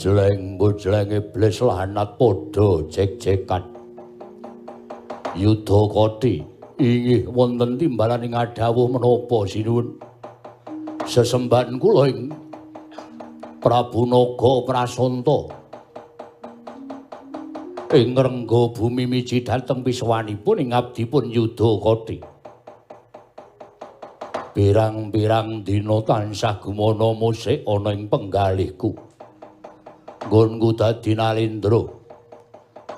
Bojleng iblis lanat padha jek-jekan. Yudha Koti inggih wonten timbalan ing adhawuh menapa sinuwun? Sesembahan kula ing Prabu Naga Prasanta ing rengga bumi miji dhateng piswanipun ing abdipun Yudha Koti. Pirang-pirang dina tansah gumana musik ana ing penggalihku. Nggonku dadi nalindra.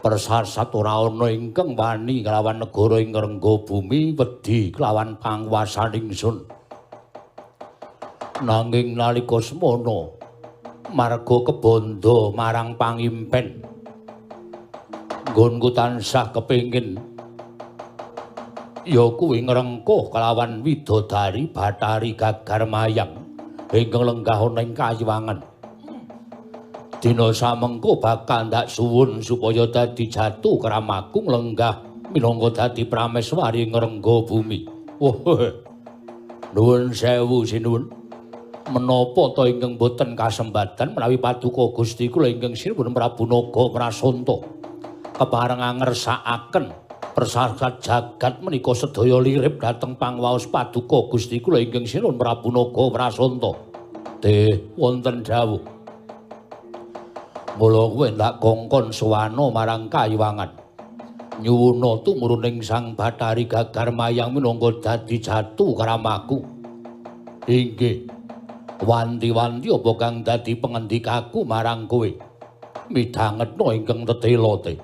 Persasat ora ana ingkang wani kelawan negara ing rengga bumi wedi kelawan panguwasaning ingsun. Nanging nalika semana marga kebondo marang pangimpen. Nggonku tansah kepingin ya kuwi ngrengkuh kelawan widodari Bathari Gagar Mayang ingkang lenggah ana ing Kayiwangan. Dina samengko bakal ndak suwun supaya dadi jatuh kramaku lenggah minangka dadi prameswari ngrengga bumi. Nuwun sewu sinuwun. Menapa ta ingkang boten kasembatan menawi paduka Gusti kula ingkang sinuwun Prabu Naga Prasanta kepareng ngersakaken persasat jagat menika sedaya lirip dhateng pangwaos paduka Gusti kula ingkang sinuwun Prabu Naga Prasanta. Wonten dawuh mula kowe ndak kongkon suwana marang Kayiwangan. Nyuwuna tumruning Sang Bathari Gagar Mayang minangka dadi jatuh kramaku. Inggih. Wanti-wanti apa kang dadi pengendikaku marang kowe? Midhangetna ingkang tetela te.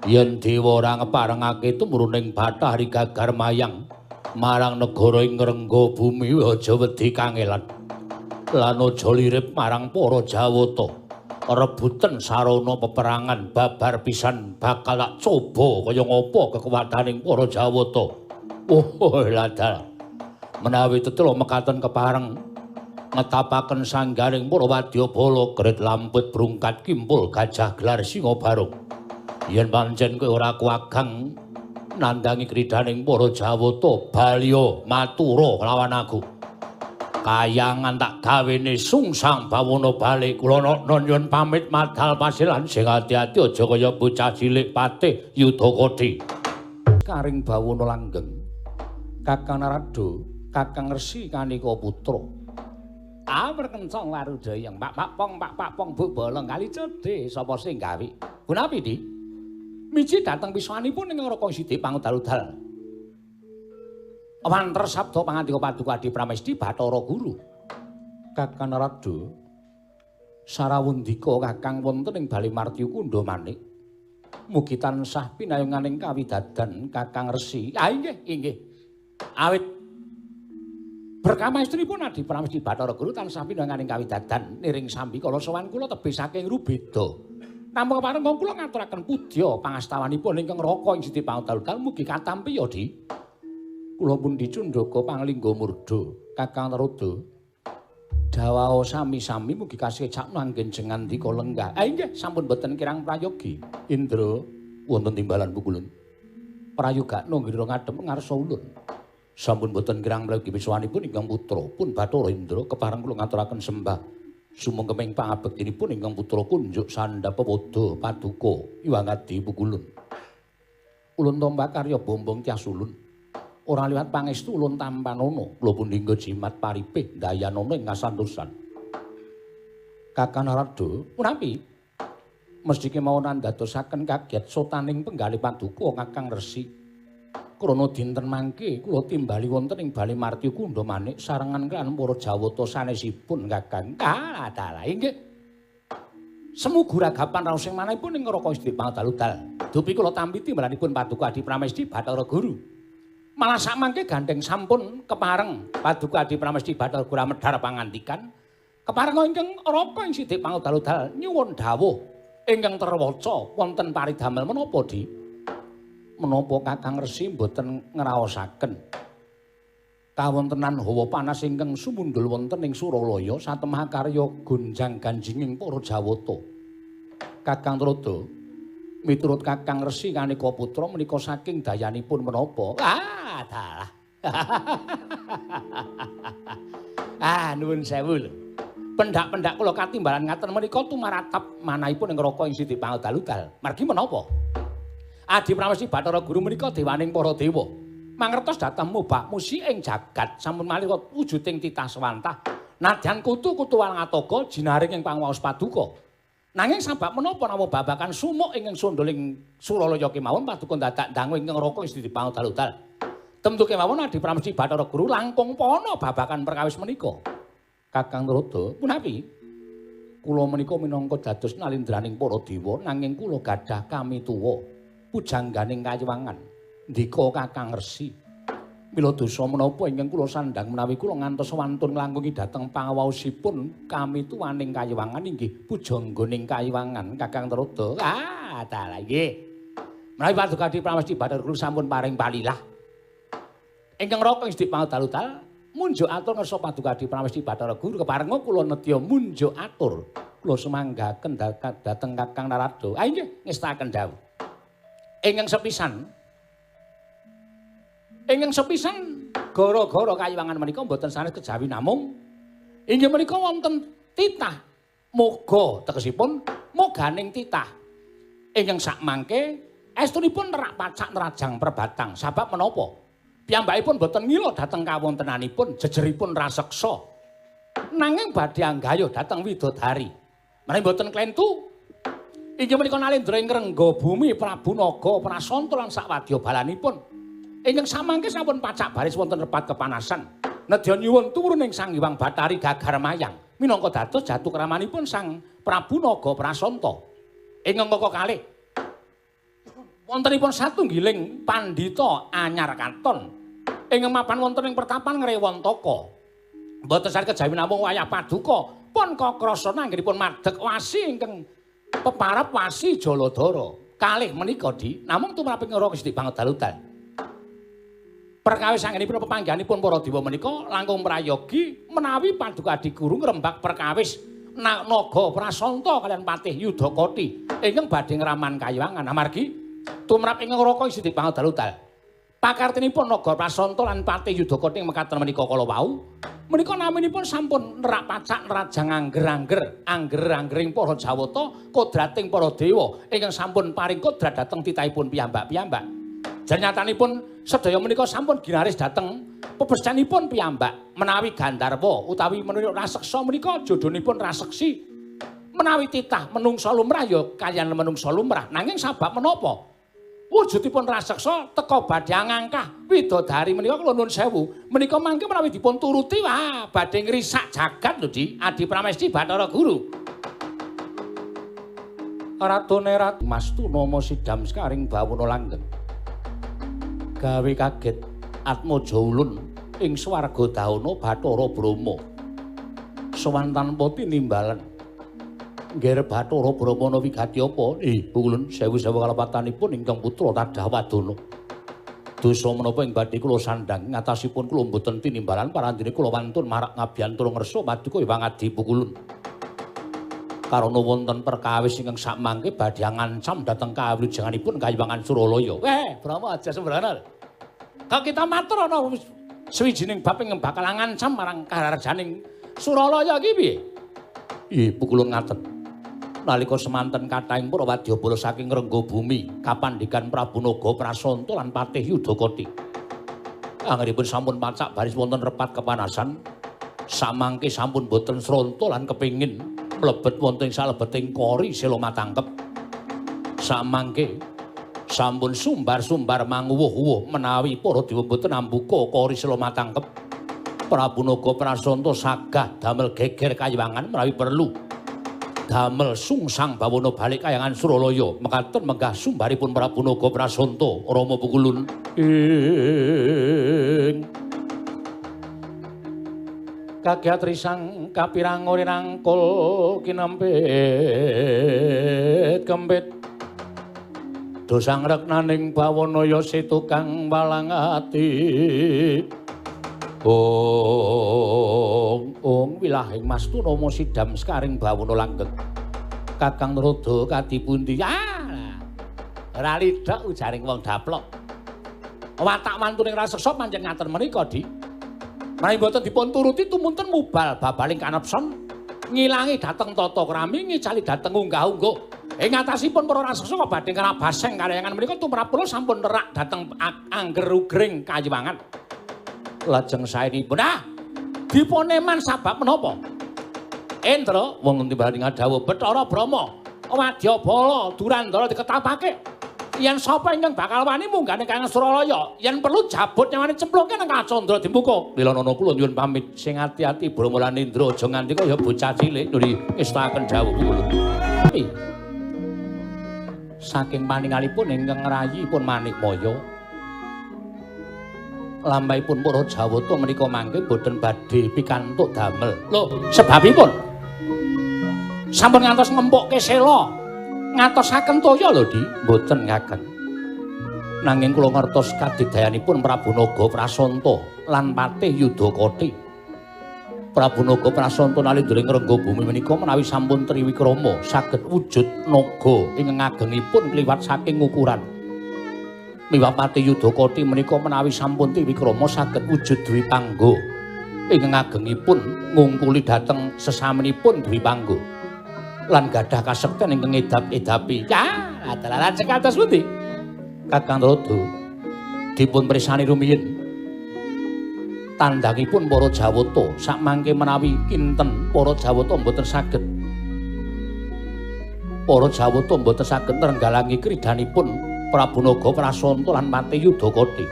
Yen dewa ora ngeparengake tumruning Bathari Gagar Mayang marang negara ing rengga bumi aja wedi kangelan. Lan aja lirip marang para Jawata. Rebutan sarana peperangan babar pisan bakal tak coba kaya ngapa kekuwataning para Jawata. Ladal. Menawi tetela mekaten kepareng ngetapaken sanggaring para wadyabala gret lamput brungkat kimpul gajah gelar singa barung. Yen pancen kowe ora kuwagang nandangi kridaning para Jawata, balya matura kelawan aku. Kayangan tak gawene sungsang bawana balik kula nyuwun pamit madhal pasilan sing ati-ati aja kaya bocah cilik patih Yudha Koti. Karing bawana langgeng Kakang Narada, Kakang Resi Kanika putra. Perkencong warudayang Pak Pong Bu Bolong kali cedhe sapa sing gawe? Punapi di? Miji dateng piswanipun ing Raka Sidhi pangudal-udal. Wanter sabda pangandika paduka Adi Pramesti Bathara Guru. Kakang Narada sarawundika kakang wonten ing Bali Martya Kunda Manik. Mugi tansah pinayunganing kawidadan Kakang Resi. Inggih. Awit berkamaestripun Adi Pramesti Bathara Guru tansah pinayunganing kawidadan niring sambi kala sowan kula tebih saking Rubeda. Namung kepareng kula ngaturaken pudya pangastawanipun ingkang Raka ing Sidhi pangudal-udal mugi katampi ya Di. Kula pun dicundhaka panglingga murda Kakang Narada. Dawao sami-sami mugi kasecak manggen jengandika lenggah. Inggih sampun boten kirang prayogi. Indra wonten timbalan pukulan. Prayogakna ngira ngadhep ngarsa ulun. Sampun boten kirang prayogi wiswanipun ingkang putra pun Bathara Indra kepareng kula ngaturaken sembah. Sumengkeming pangabektinipun ingkang putra kunjuk Sandapapada Paduka Iwangadi pukulan. Ulun tombak karya bombong tias ulun. Ora liwat pangestu ulun tampanana kula pun dinggo jimat paripih dayanana ing kasantosan. Kakang Narada, punapi? Mesti kemawon ndadosaken kaget sotaning penggalih paduka Kakang Resi. Krana dinten mangke kula timbali wonten ing Bali Martya Kunda Manik sarengan kan para Jawata sanesipun Kakang. Dalah inggih. Semu guragapan raos sing manahipun ing Raka Sidhi pangudal-udal. Dupi kula tampiti malanipun paduka Adi Pramesti Bathara Guru. Malah samangke gandeng sampun kepareng paduka Adi Pramesti Bathara Guru medhar pangandikan kepareng ingkang Raka ing Sidhi pangudal-udal nyuwun dawuh ingkang terwaca wonten paridamel menapa Di? Menapa Kakang Resi boten ngraosaken kawontenan hawa panas ingkang sumundul wonten ing Suralaya satemah karya gonjang-ganjinging para Jawata. Kakang Narada, miturut Kakang Resi Kanika putra menika saking dayanipun menapa? Dalah. Nuwun sewu lho. pendak-pendak kula katimbalan ngaten menika tumaratap manahipun ing Raka ing Siti Pangudal-udal. Margi menapa? Adi Pramesti Bathara Guru menika dewaning para dewa. Mangertos dhateng mubah musi ing jagat sampun malih wujuding titah swantah. Nadyan kutu-kutu walangatoga jinaring ing pangwaos paduka. Nanging sabab menapa namung babakan sumuk ing sondoling Suralaya kemawon paduka dadak dangu ing Raka ing Siti Pangudal-udal. Temtu kemawon Adi Pramesti Bathara Guru langkung pana babakan perkawis menika. Kakang Narada, punapi? Kula menika minangka dados nalindraning para dewa nanging kula gadah kami tuwa pujangganing kayiwangan. Ndika Kakang Resi. Mila dosa menapa ingkang kula sandhang menawi kula ngantos wantun nglangkungi dhateng pangawaosipun kami tuwaning kayiwangan inggih pujangganing kayiwangan Kakang Narada. Ah, dalah nggih. Menawi paduka Adi Pramesti Bathara Guru sampun paring palilah. Ingkang Raka ing Siti Pangudal-udal munjuk atur ngersa paduka Adi Pramesti Bathara Guru keparenga kula nedya munjuk atur kula semanggaken dhateng Kakang Narada. Ah nggih ngestaken dawuh. Ingkang sepisan gara-gara kayiwangan menika mboten sanes kejawi namung inggih menika wonten titah moga tegesipun moganing titah ingkang sakmangke estunipun nerak pacak nerajang perbatang sabab menapa piyambakipun boten mila dhateng kawontenanipun jejeripun raseksa nanging badhe anggayuh dhateng widodari menawi boten klentu inggih menika nalendra ing rengga bumi Prabu Naga Prasanta lan sakwadya balanipun ingkang samangke sampun pacak baris wonten repat kepanasan nedya nyuwun tumurun ing Sang Hyang Bathari Gagar Mayang minangka dados jatuh kramanipun Sang Prabu Naga Prasanta ingkang kaka kalih wontenipun satunggiling pandhita anyar katon ingkang mapan wonten ing pertapan Ngrewontaka. Mboten saged kejawi namung wayah paduka pun kakrasana anggenipun madheg wasi ingkang peparep wasi Jaladara. Kalih menika di namung tumraping Raka Siti Pangudal-udal. Perkawis anggenipun pepanggihanipun para dewa menika langkung prayogi menawi paduka Adi Guru ngrembak perkawis Naga Prasanta kaliyan Patih Yudakoti ingkang badhe ngraman kayiwangan amargi tumrap ing Raka Siti Pangudal-udal. Pakartinipun Naga Prasanta lan Patih Yudakoti mekaten menika kala wau menika naminipun sampun nerak pacak nerajang angger-anggering para Jawata kodrating para dewa ingkang sampun paring kodrat dhateng titahipun piyambak-piyambak. Janyatanipun sedaya menika sampun ginaris dhateng pepescanipun piyambak menawi Gandharwa utawi menika raseksa menika jodhonipun raseksi menawi titah menungsa lumrah ya kaliyan menungsa lumrah nanging sabab menapa wujudipun raseksa teka badhe ngangkah widodari menika kula nuwun sewu menika mangke menawi dipun turuti wah badhe ngrisak jagat lho Di Adi Pramesti Bathara Guru. Ratune Ratu Mastuna Sidam Skaring Bawana Langgeng gawe kaget Atmaja ulun ing swarga Dawana Bathara Brahma sowan tanpa tinimbalan ngger Bathara Brahmana wigati apa ulun sewu-sewu kalepatanipun ingkang putra Tadah Wadana dosa menapa ing badhe kula sandhang ngatasipun kula mboten tinimbalan parandene kula wantun marak ngabiyantura ngersa paduka Hyang Adi Pukulun karana wonten perkawis ingkang sakmangke badhe ngancam dhateng kawilujenganipun Kayiwangan Suralaya. Brahma aja sembrana. Kok kita matur ana sawijining bab ingkang bakal ngancam marang kararjaning Suralaya iki piye? Nggih, Pukulun ngaten. Nalika semanten kathahing para wadyabala saking rengga bumi kapandhikan Prabu Naga Prasanta lan Patih Yudakoti. Anggenipun sampun pacak baris wonten repat kepanasan, samangke sampun boten sranta lan kepingin mlebet wonten ing salebeting kori sela matangkep. Samangke sampun sumbar-sumbar manguwuh-uwuh menawi para dewa boten ambuka kori sela matangkep. Prabu Naga Prasanta sagah damel geger kayiwangan menawi perlu damel sungsang bawana balik Kayangan Suralaya mekaten menggah sumbaripun Prabu Naga Prasanta Rama Pukulun. Kagiat risang kapirang ori rangkul kinempit kempit dosang reknaning bawanaya setukang walang ati Ong wilahing Mastuna Sidam Skaring Bawana Langgeng Kakang Narada kadipundi ralidak ujaring wong daplok watak mantuning raseksa pancen ngaten menika Di menawi boten dipun turuti tumunten mubal babaling kanepson ngilangi dhateng tata krami ngicali dhateng unggah-ungguh. Ing atasipun para raseksa badhe ngrabaseng karyangan menika tumrap kula sampun nerak dhateng angger ugring kayiwangan. Lajeng saenipun dipuneman sabab menapa? Endra wong timbali ngadhawuh Bathara Brama, Wadyabala, Durandara diketapake. Yen sapa ingkang bakal wani munggane Kang Suralaya, yen perlu jabut nyawane cemplungke nang Kacandra dimuka. Wilanana kula nyuwun pamit sing ati-ati Brama lan Indra aja nganti kaya bocah cilik nuli ngestaken dawuh kula. Saking paningalipun ingkang ngrayipun Manikmaya, lambaipun para Jawata menika mangke boten badhe pikantuk damel. Lho, sebabipun sampun ngantos ngempukke sela ngatosaken toya lho, Di. Mboten ngagem. Nanging kula ngertos kadidayanipun Prabu Naga Prasanta lan Patih Yudakati. Prabu Naga Prasanta nalindring rengga bumi menika menawi sampun triwikrama saged wujud naga ingkang agengipun kliwat saking ukuran. Miwah Patih Yudakati menika menawi sampun triwikrama saged wujud Dwipangga ingkang agengipun ngungkuli dhateng sesaminipun Dwipangga. Lan gadah kasekten ingkang edap-edapi. Ya, adalah cekatos pundi? Kakang Rada dipun pirsani rumiyin. Tandangipun para Jawata sakmangke menawi kinten para Jawata mboten saged. Para Jawata mboten saged nrenggalangi kridanipun Prabu Naga Prasanta lan Patih Yudakati.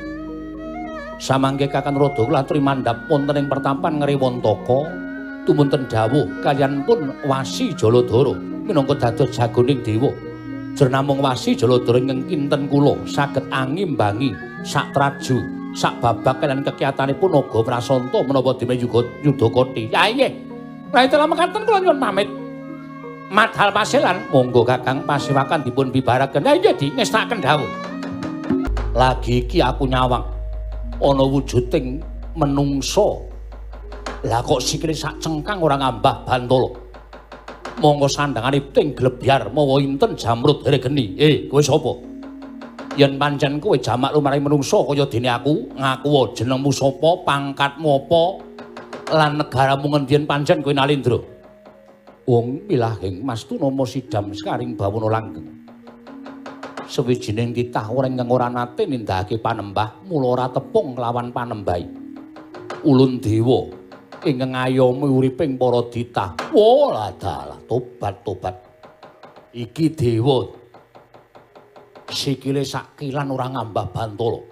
Samangke Kakang Rada kula aturi mandhap wonten ing pertampan Ngrewontaka. Tumunten dawuh kaliyan pun Wasi Jaladara minangka dados jagoning dewa. Jer namung Wasi Jaladara ingkang kinten kula saged angimbangi sak traju sak babak kaliyan kekiyatanipun Naga Prasanta menapa dene Yudakati. Ya nggih. Lah itulah mekaten kula nyuwun pamit. Madhal pasilan monggo Kakang pasiwakan dipun bibaraken. Ya nggih Di ngestaken dawuh. Lagi iki aku nyawang ana wujuding menungsa. Lah kok sikile sak cengkang ora ngambah Bantala. Monggo sandhangane ting glebyar mawa inten jamrut geni. Kowe sapa? Yen pancen kowe jamak lumrahe menungsa kaya dene aku, ngaku jenengmu sapa, pangkatmu apa, lan negaramu ngendi pancen kowe Nalindra? Wong milahing Mastu nama Sidam Sekaring Bawana Langgeng. Sawijining titah ora ingkang ora nate nindakake panembah, mula ora tepung lawan panembahi. Ulun dewa ingkang ngayomi uriping para ditah. Walah dalah tobat. Iki dewa sikile sakilan ora ngambah Bantala.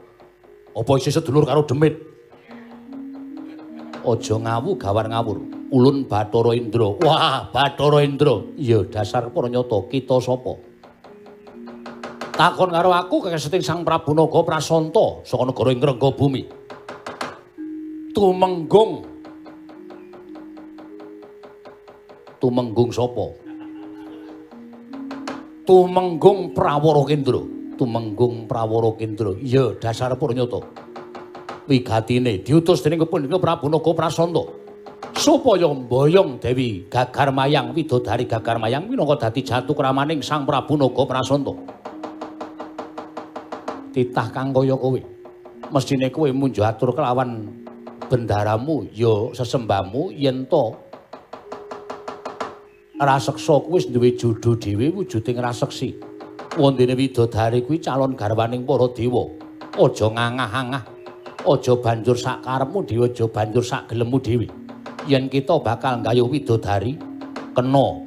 Apa isih sedulur karo Demit? Aja ngawu gawar ngawur. Ulun Bathara Indra. Wah, Bathara Indra. Ya dasar para nyata kita sapa? Takon karo aku kekeseting Sang Prabu Naga Prasanta saka negara ing rengga bumi. Tumenggung sapa? Tumenggung Prawara Kendra. Tumenggung Prawara Kendra. Ya dasar para nyata. Wigatine diutus dening Kepundhika Prabu Naga Prasanta supaya mboyong Dewi Gagarmayang, Widodari Gagarmayang minangka dadi jatu kramaning Sang Prabu Naga Prasanta. Titah kang kaya kowe mestine kowe munjuk atur kelawan bendaramu ya sesembahmu yen to raseksa kuwi wis duwe judhu dhewe wujuding raseksi. Wondene Widodari kuwi calon garwaning para dewa. Aja ngangah-angah. Aja banjur sak karepmu dhewe, aja banjur sak gelemmu dhewe. Yen kita bakal nggayuh Widodari kena,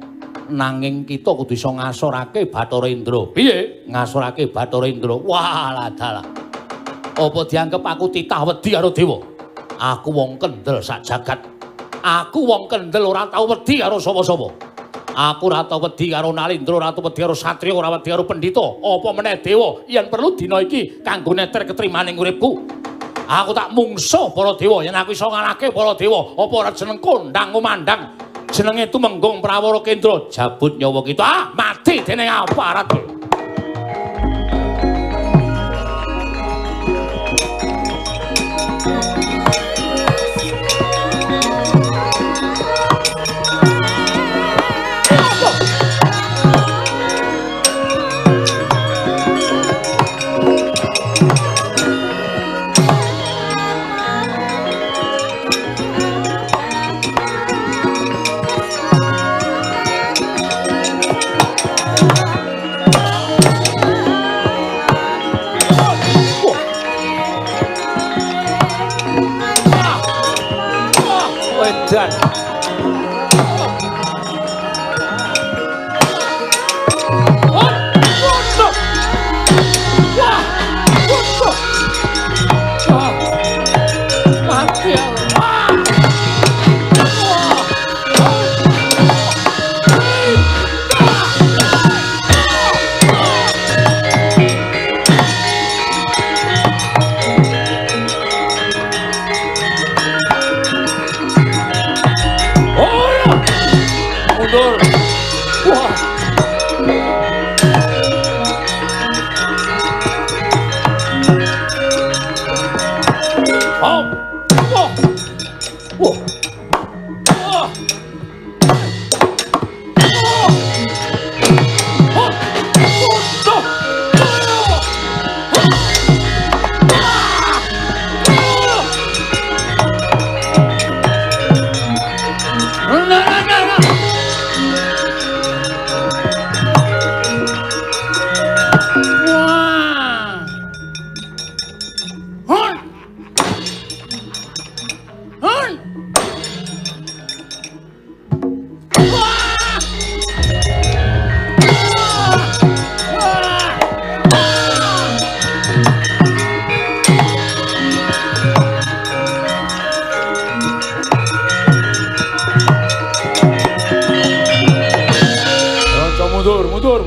nanging kita kudu iso ngasorake Bathara Indra. Piye? Ngasorake Bathara Indra. Walah dalah. Apa dianggep aku titah wedi karo dewa? Aku wong kendel sak jagat. Aku wong kendel ora tau wedi karo sapa-sapa. Aku ora tau wedi karo Nalindra, ora tau wedi karo satriya, ora wedi karo pendhita. Apa meneh dewa yen perlu dina iki kanggo neter ketrimaning uripku. Aku tak mungsuh para dewa yen aku iso ngalahke para dewa. Apa ora jeneng kondang kumandang. Jenenge Tumenggung Prawara Kendra. Jabut nyawa kita mati dening aparat. edan. Mundur. Wah. Oh. Wah. Wah. Wah.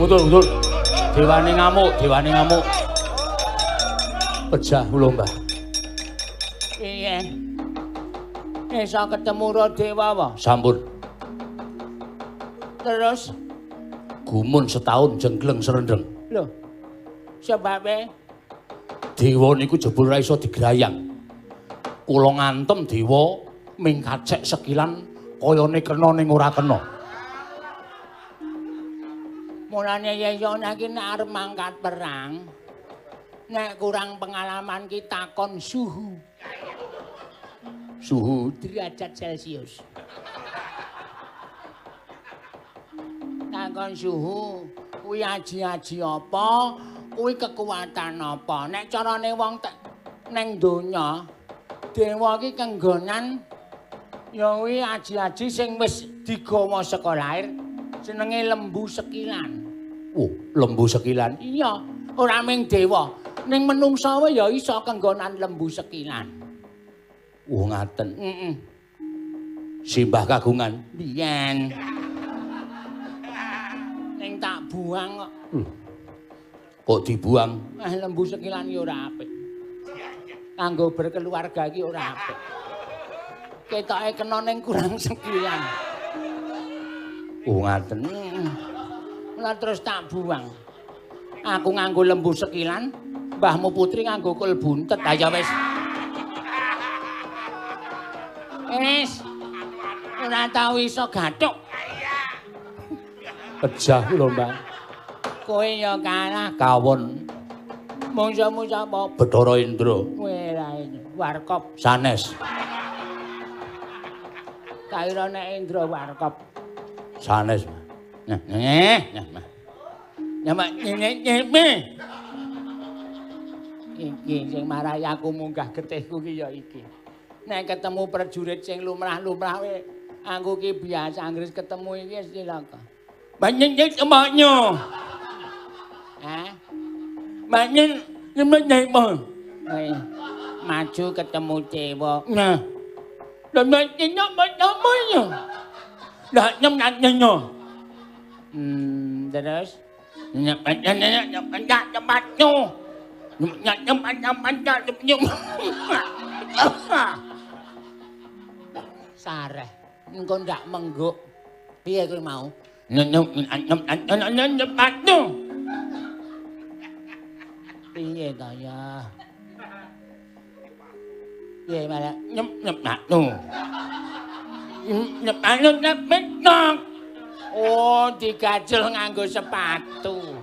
Mundur. Dewane ngamuk. Pejah kula, Mbah. Piye? Iso ketemu Radewa apa? Sampun. Terus Gumun setahun jenggleng serendeng. lho. Sebabe Dewa niku jebul ra iso digrayang. Kula ngantem dewa mingkacek sekilan kayane kena ning ora kena. mulane Yayana iki nek arep mangkat perang, nek kurang pengalaman ki takon suhu. Suhu derajat Celcius. Takon suhu, kuwi aji-aji apa, kuwi kekuatan apa. Nek carane wong ning donya, dewa ki kenggonan ya kuwi aji-aji sing wis digawa saka lair, jenenge lembu sekilan. Oh, lembu sekilan. Iya, ora mung dewa, ning menungsa wae ya iso kenggonan lembu sekilan. Ngaten. Heeh. Simbah kagungan. Biyen. Ning tak buang kok. Kok dibuang? Lembu sekilan ya ora apik. Kanggo berkeluarga iki ora apik. Ketoke kena ning kurang sekilan. Ngaten. Lah terus tak buang. Aku nganggo lembu sekilan, mbahmu putri nganggo kul buntet. Ha ya wis. Ora tau iso gathuk. Pejah lho, Mbak. Kowe ya kalah Kawon mungsa-mu sapa? Bathara Indra. Kowe ra warkop. Sanes. Kairane Indra warkop. Sanes. Nah, Mak iki sing marai aku munggah getihku ki ya iki. Nek ketemu prajurit sing lumrah-lumrah we, aku ki biasa anggere ketemu iki wis cilaka. Banyak emaknya. Hah? Banyak nyemenya apa? Maju ketemu cewek. Nah. Dan banyak namanya. Dah nyemnya. Terus? Sareh, engko ndak mengguk. Piye kowe mau? Piye ta ya? Piye malah Oh, digajel nganggo sepatu.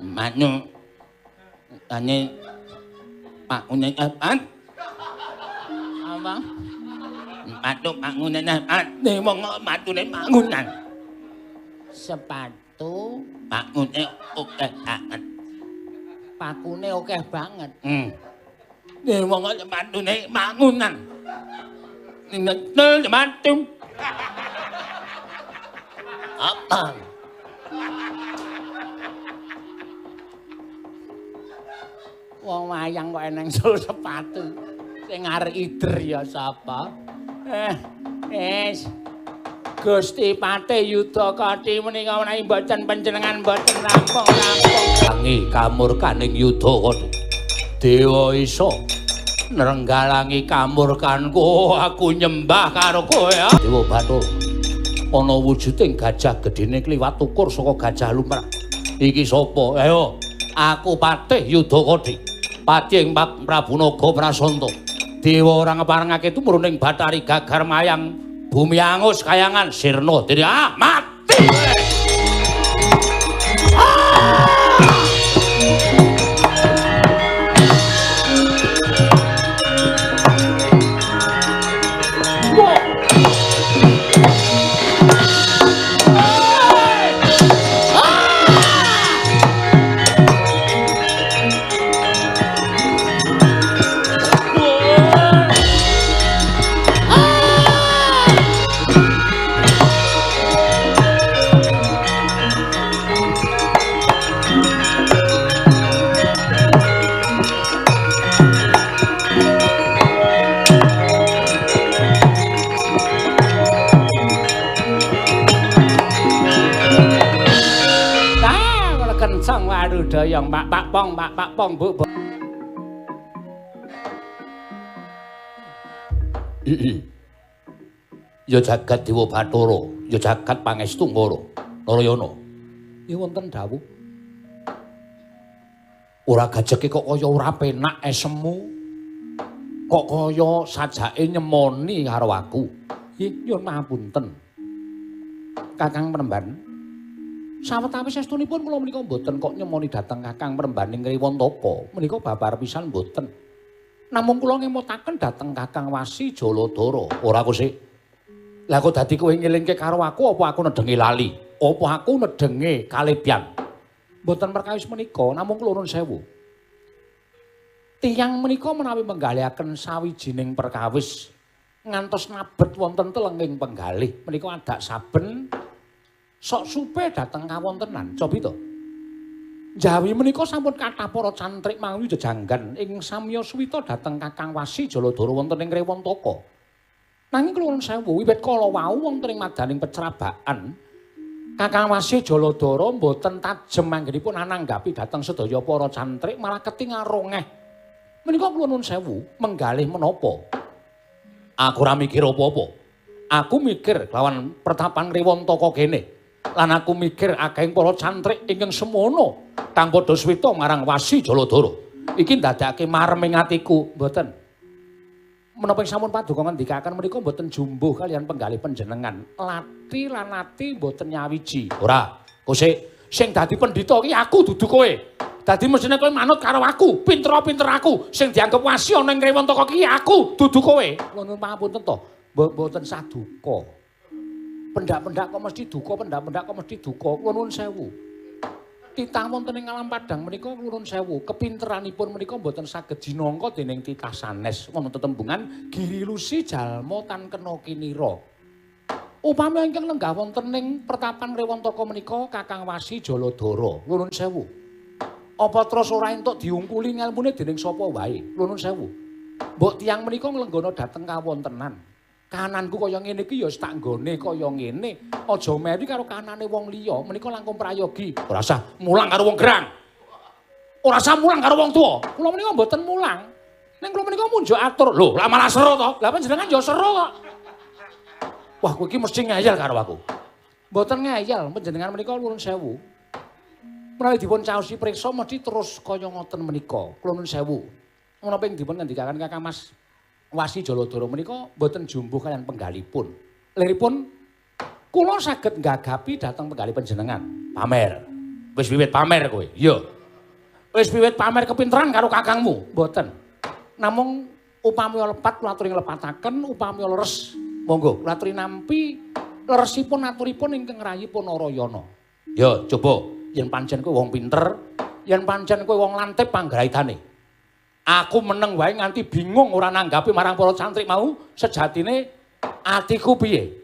Manu. Ane Pak Unen apa? Sepatu bangunan ane wong matune bangunan. Sepatu Pakune oke banget. Pakune oke banget. Nih wong matune bangunan. Matum. Apa? Wong wayang kok eneng sul sepatu. Sing arek ider ya sapa? Gusti Patih Yudakati menika menawi mboten panjenengan mboten rampung-rampung. Tangi kamurkaning Yudakati. Dewa Isa nrenggalangi kamurkanku, aku nyembah karo kowe ya. Dewa Bathara. Ana wujuding gajah gedene kliwat ukur saka gajah lumrah. Iki sapa? Ayo, aku Patih Yudakati. Patih Prabu Naga Prasanta. Dewa ora ngeparengake tumurning Bathari Gagar Mayang Bumi Angus Kayangan Sirna Diri mati. Dayang Pak Pong Bu. Ya jagat Dewa Bathara, ya jagat Pangestu Narayana. Iki wonten dawuh. Ora gajeke kok kaya ora penak esemu. Kok kaya sajake nyemoni karo aku. Nyuwun pangapunten. Kakang Penemban. Sawetawis estunipun kula menika mboten kok nyemoni dhateng Kakang Prembaning Riwantaka. Menika babar pisan mboten. Namung kula ngemotaken dhateng Kakang Wasi Jaladara. Ora kok sik. Lah kok dadi kowe ngelingke karo aku apa aku nedenge lali? Apa aku nedenge kalebyan? Mboten perkawis menika, namung kula nuwun sewu. Tiyang menika menawi menggalihaken sawijining perkawis ngantos nabet wonten telenging penggalih menika adak saben sok supe dateng kawontenan, cobi to. Jawi menika sampun kathah para cantrik mawi jejanggan ing samya suwita dateng Kakang Wasi Jaladara wonten ing Rewantaka. Nanging kula nuwun sewu, wiwit kala wau wonten ing madaning pecrabakan Kakang Wasi Jaladara mboten tajem anggenipun ananggapi dateng sedaya para cantrik malah ketingal rongeh. Menika kula nuwun sewu, menggalih menapa? Aku ora mikir apa-apa. Aku mikir lawan pertapan Rewantaka kene. Lan aku mikir akehing para cantrik ingkang semono kang padha swita marang Wasi Jaladara. Iki ndadekake marem ing atiku, mboten. Menapa sampun paduka ngendikaken menika mboten jumbuh kalian penggalih panjenengan. Lati lan ati mboten nyawiji. Ora, kosek sing dadi pendhita iki aku dudu kowe. Dadi mesine kowe manut karo aku, pinter-pinter aku. Sing dianggep wasi ana ing Rewantaka iki aku dudu kowe. Kula nuwun pangapunten to, mboten saduka. Pendak-pendak kok mesti duka, pendak-pendak kok mesti duka. Kula nuwun sewu. Titah wonten ing alam padang menika kula nuwun sewu. Kepinteranipun menika mboten saged jinangka dening titah sanes. Wonten tetembungan giri lusi jalma tan kena kinira. Upami ingkang lenggah wonten ing pertapan Rewantaka menika Kakang Wasi Jaladara. Kula nuwun sewu. Apa terus ora entuk diungkuli ngelmune dening sapa wae? Kula nuwun sewu. Mbok tiyang menika nglenggana dhateng kawontenan. Kananku kaya ngene iki ya tak nggone kaya ngene. Aja meri karo kanane wong liya, menika langkung prayogi. Ora usah mulang karo wong gerang. Ora usah mulang karo wong tuwa. Kula menika mboten mulang. Ning kula menika munjuk atur. Lho, lah malah sero to. Lah panjenengan ya sero kok. Wah, kowe iki mesti ngeyel karo aku. Mboten ngeyel, panjenengan menika nuwun sewu. Menawi dipun caosi priksa mesti terus kaya ngoten menika. Kula nuwun sewu. Menapa ing dipun ngendikaken Kakang Mas Wasi Jaladara menika mboten jumbuh kalian penggalipun. Liripun kula saged nggagapi dhateng penggalih panjenengan. Pamer. Wis wiwit pamer kowe. Iya. Wis wiwit pamer kepinteran karo kakangmu. Mboten. Namung upami lepat kula aturi nglepataken, upami leres monggo kula aturi nampi leresipun aturipun ingkang rayipun Narayana. Ya, coba yen pancen kowe wong pinter, yen pancen kowe wong lantip panggraitane. Aku meneng wae nganti bingung ora nanggapi marang para cantrik mau, sejatine Atiku piye?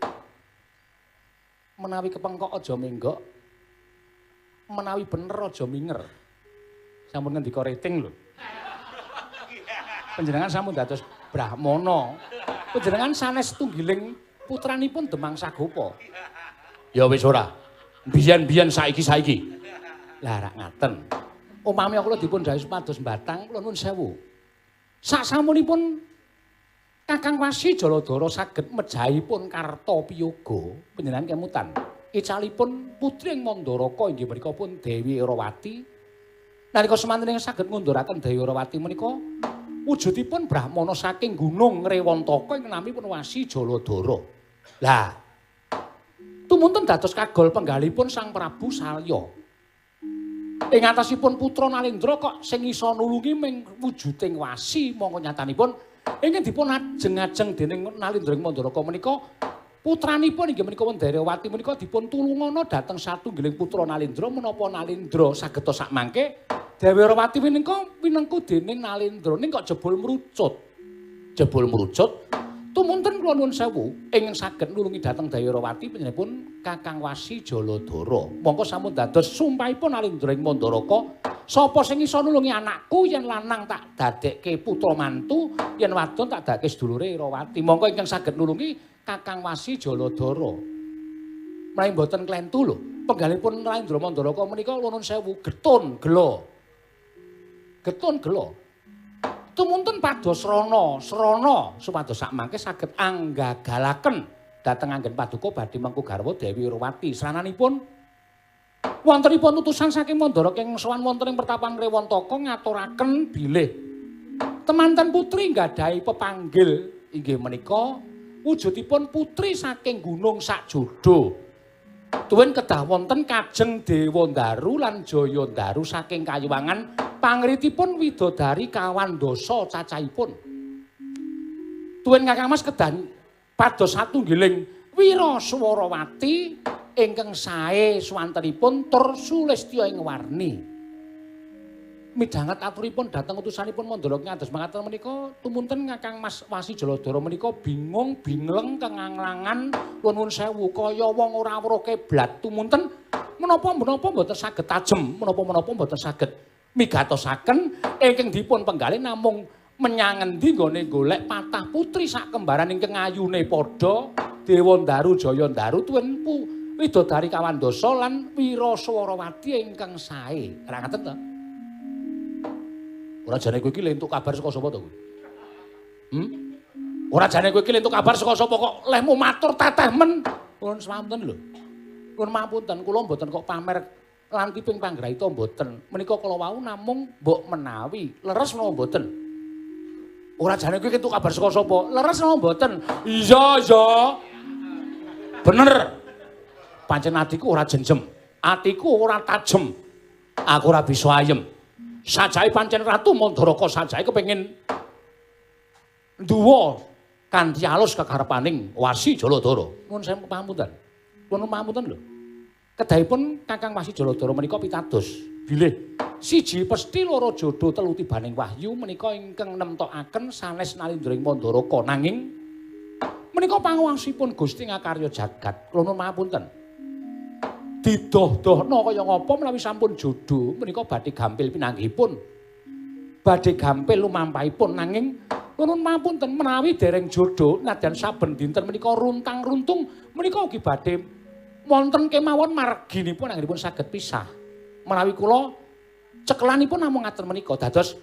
Menawi kepengkok aja menggok. Menawi bener aja minger. Sampun ngendika rating lho. Panjenengan sampun dados brahmana. Panjenengan sanes tunggiling putranipun Demang Sagopa. Ya wis ora. Biyen-biyen saiki-saiki. Lah rak ngaten. Upami kula dipun dawuh supados mbatang kula nuwun sewu. Sasampunipun Kakang Wasi Jaladara saged mejahipun Kartapiyoga panjenengan kemutan. Icalipun putri ing Mandaraka inggih menika pun Dewi Erawati. Nalika semanten saged ngunduraken Dewi Erawati menika wujudipun brahmana saking Gunung Rewantaka ing naminipun Wasi Jaladara. Lah tumuntun dados kagol penggalipun Sang Prabu Salya. Ing atasipun putra Nalendra kok sing isa nulungi ming wujuding Wasi mongko nyatanipun ingkang dipun ajeng-ajeng dening Nalendra ing Mandaraka menika putranipun inggih menika Wendarawati menika dipun tulungana dhateng satunggiling putra Nalendra menapa Nalendra sageta sak mangke Dewi Erawati menika pinengku dening Nalendra ning kok jebul mrucut. Jebul mrucut tumuntun kula nuwun sewu ingkang saged nulungi dhateng Dewi Erawati panjenenganipun Kakang Wasi Jaladara. Monggo sampun dados sumpahipun Nalendra ing Mandaraka. Sapa sing isa nulungi anakku yen lanang tak dadekke putra mantu, yen wadon tak dadekke sedulure Erawati. Monggo ingkang saged nulungi Kakang Wasi Jaladara. Mlayu mboten klentu lho. Penggalipun Nalendra Mandaraka menika nuwun sewu getun gela. Getun gela. Tumuntun pados srana supados sak mangke saged anggagalaken dhateng anggen paduka badhe mengku garwa Dewi Erawati. Srananipun wontenipun utusan saking Mandaraka ing sowan wonten ing pertapan Rewantaka ngaturaken bilih temanten putri nggadahi pepanggil inggih menika wujudipun putri saking gunung Sakjodo. Tuwin kedah wonten Kajeng Dewandaru lan Jayandaru saking Kayuwangan pangritipun widodari kawandasa cacahipun. Tuwin Kakang Mas kedah pados satunggiling Wiraswarawati ingkang sae swantenipun tur sulistya ing warni. Midhanget aturipun dhateng utusanipun Mandaraka kados mangkaten menika tumunten Kakang Mas Wasi Jaladara menika bingung bingleng kenganglangan nuwun sewu kaya wong ora weruh kiblat tumunten menapa mboten saged tajem menapa mboten saged migatosaken ingkang dipun penggalih namung menyang endi nggone golek patah putri sak kembaran ingkang ayune padha Dewandaru Jayandaru tuwin widodari kawandasa lan Wiraswarawati ingkang sae. Ora ngaten to? Ora jane kowe iki entuk kabar saka sapa to kowe? Ora jane kowe iki entuk kabar saka sapa kok lehmu matur teteh men. Nuwun sampun lho. Nuwun mapunten kula mboten kok pamer lanti ping panggraita mboten. Menika kula wau namung mbok menawi leres menapa mboten. Ora jane kowe entuk kabar saka sapa? Leres menapa mboten? Iya. Bener. Pancen atiku ora jenjem. Atiku ora tajem. Aku ora bisa ayem. Sajahe pancen Ratu Mandaraka sajahe kepengin nduwa kanthi alus kekarepaning Wasi Jaladara. Nuwun sewu pamunten. Nuwun pamunten lho. Kedahipun Kakang Wasi Jaladara menika pitados bilih siji pesthi loro jodho telu tibaning wahyu menika ingkang nemtokaken sanes Nalendra ing Mandaraka nanging menika panguwasipun Gusti ngakarya jagat. Kula nuwun pamunten. Didoh-dohna kaya ngapa menawi sampun jodho menika badhe gampil pinanggihipun. Badhe gampil lumampahipun nanging nuwun pamunten menawi dereng jodho nadyan saben dinten menika runtang-runtung menika ugi badhe wonten kemawon marginipun anggenipun saged pisah. Menawi kula cekelanipun namung ngaten menika dados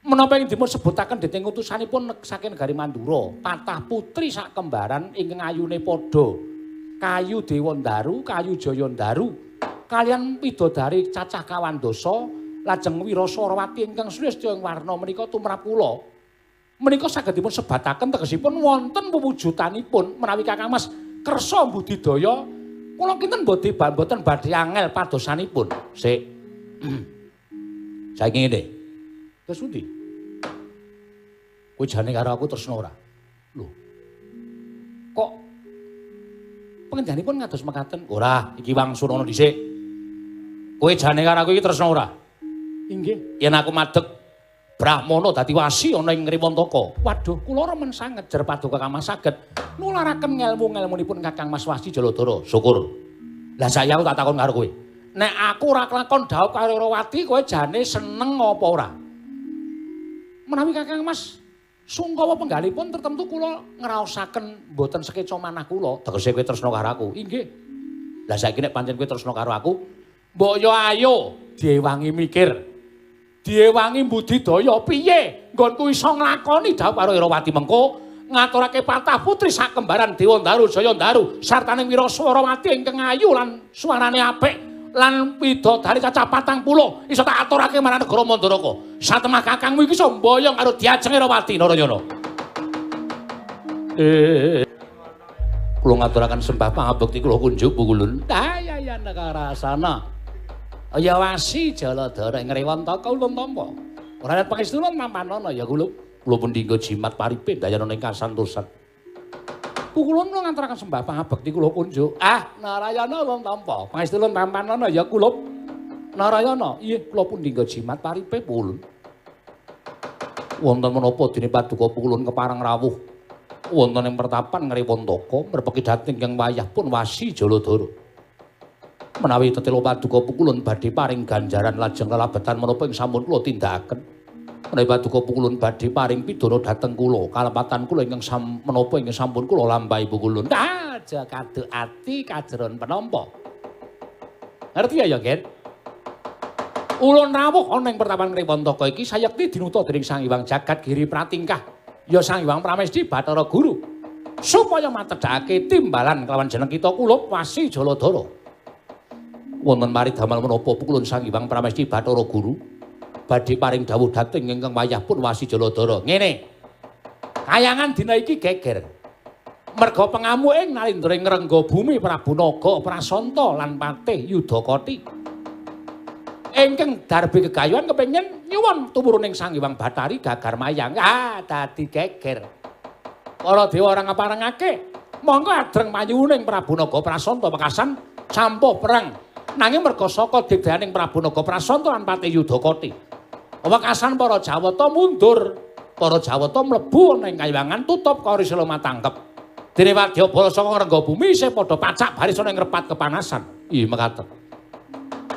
menapa ing dipun sebutaken dening utusanipun saking negari Mandura, patah putri sak kembaran ingkang ayune padha. Kayu Dewandaru, Kayu Jayandaru, kalian widodari cacah kawandasa, lajeng Wiraswarawati ingkang sulistya ing warna menika tumrap kula. Menika saged dipun sebataken tegesipun wonten pewujudanipun menawi Kakang Mas kersa mbudidaya, kula kinten mboten badhe angel padosanipun. Sik. Saiki ngene. Terus pundi? Kowe jane karo aku tresna ora? Lho. Kok pengendhanipun ngados mekaten? Ora, iki wangsulana dhisik. Kowe jane karo aku iki tresna ora? Inggih. Yen aku madeg Brahmana dadi wasi ana ing Ngriwantaka. Waduh, kula remen sanget jer paduka Kang Mas saged nularaken ngelmu-ngelmunipun Kakang Mas Wasi Jaladara. Syukur. Lah saya tak takon karo kowe. Nek aku ora kelakon dhaup karo Irawati, kowe jane seneng apa ora? Menawi Kakang Mas sungkawa penggalipun tertentu kula ngraosaken mboten sekeca manah kula, tegese kowe tresna karo aku. Inggih. Lah saiki nek pancen kowe tresna karo aku, mbok yo ayo diewangi mikir. Diewangi budidaya piye nggonku iso nglakoni dhaup karo Irawati mengko ngaturake patah putri sak kembaran Dewa Ndaru Jaya Ndaru sartaning Wiraswarawati ingkang ayu lan suarane apik lan widodari cacah 40 iso tak aturake marang negara Mandaraka. Satemah kakangmu iki iso mboyong karo diajeng Irawati Narayana. Kula ngaturaken sembah pangabekti kula kunjuk Pukulun. Daya negara sana. Ya Wasi Jaladara ing Ngriwantaka ulun tampa. Ora nek pangestuna mampanana ya kula pun dinggo jimat paripin dayana ing kasantosan. Pukulun nganturaken sembah pangabekti kula kunjuk. Narayana ulun tampa. Pangestuna mampanana ya kula Narayana. Inggih kula pun dinggo jimat paripin Pukulun. Wonten menapa dene paduka Pukulun kepareng rawuh wonten ing pertapan Ngriwantaka merpeki dhateng ing wayah pun Wasi Jaladara. Menawi tetelo paduka Pukulun badhe paring ganjaran lajeng lelabetan menapa ing sampun kula tindakaken. Menawi paduka Pukulun badhe paring pidana dhateng kula, kalepatan kula ingkang menapa ingkang sampun kula lampahi Pukulun. Aja kaduk ati kajeron penampa. Ngerti ya, Gen? Ulun rawuh ana ing pertapan Ngriwantaka iki sayekti dinuta dening Sang Hyang Jagat Giri Pratingkah, ya Sang Hyang Pramesti Bathara Guru. Supaya matedhake timbalan kelawan jeneng kita kula Wasi Jaladara. Wonten mari damel menapa Pukulun Sang Hyang Pramesti Bathara Guru badhe paring dawuh dhateng ingkang wayah pun Wasi Jaladara. Ngene. Kayangan dina iki geger. Merga pengamuking Narendra ing Rengga Bumi Prabu Naga Prasanta lan Patih Yudakati. Ingkang darbe gegayuhan kepengin nyuwun tumurun ing Sang Hyang Bathari Gagar Mayang. Dadi geger. Para dewa ora ngaparengake. Monggo adreng mayuning Prabu Naga Prasanta pekasan campuh perang. Nanging merga saka digdayaning Prabu Naga Prasanta lan Patih Yudakati. Wekasan para Jawata mundur, para Jawata mlebu ana ing kayangan tutup karisila matangkep. Dene wadyabala saka Rengga Bumi isih padha pacak baris ana ing repat kepanasan. Mekaten.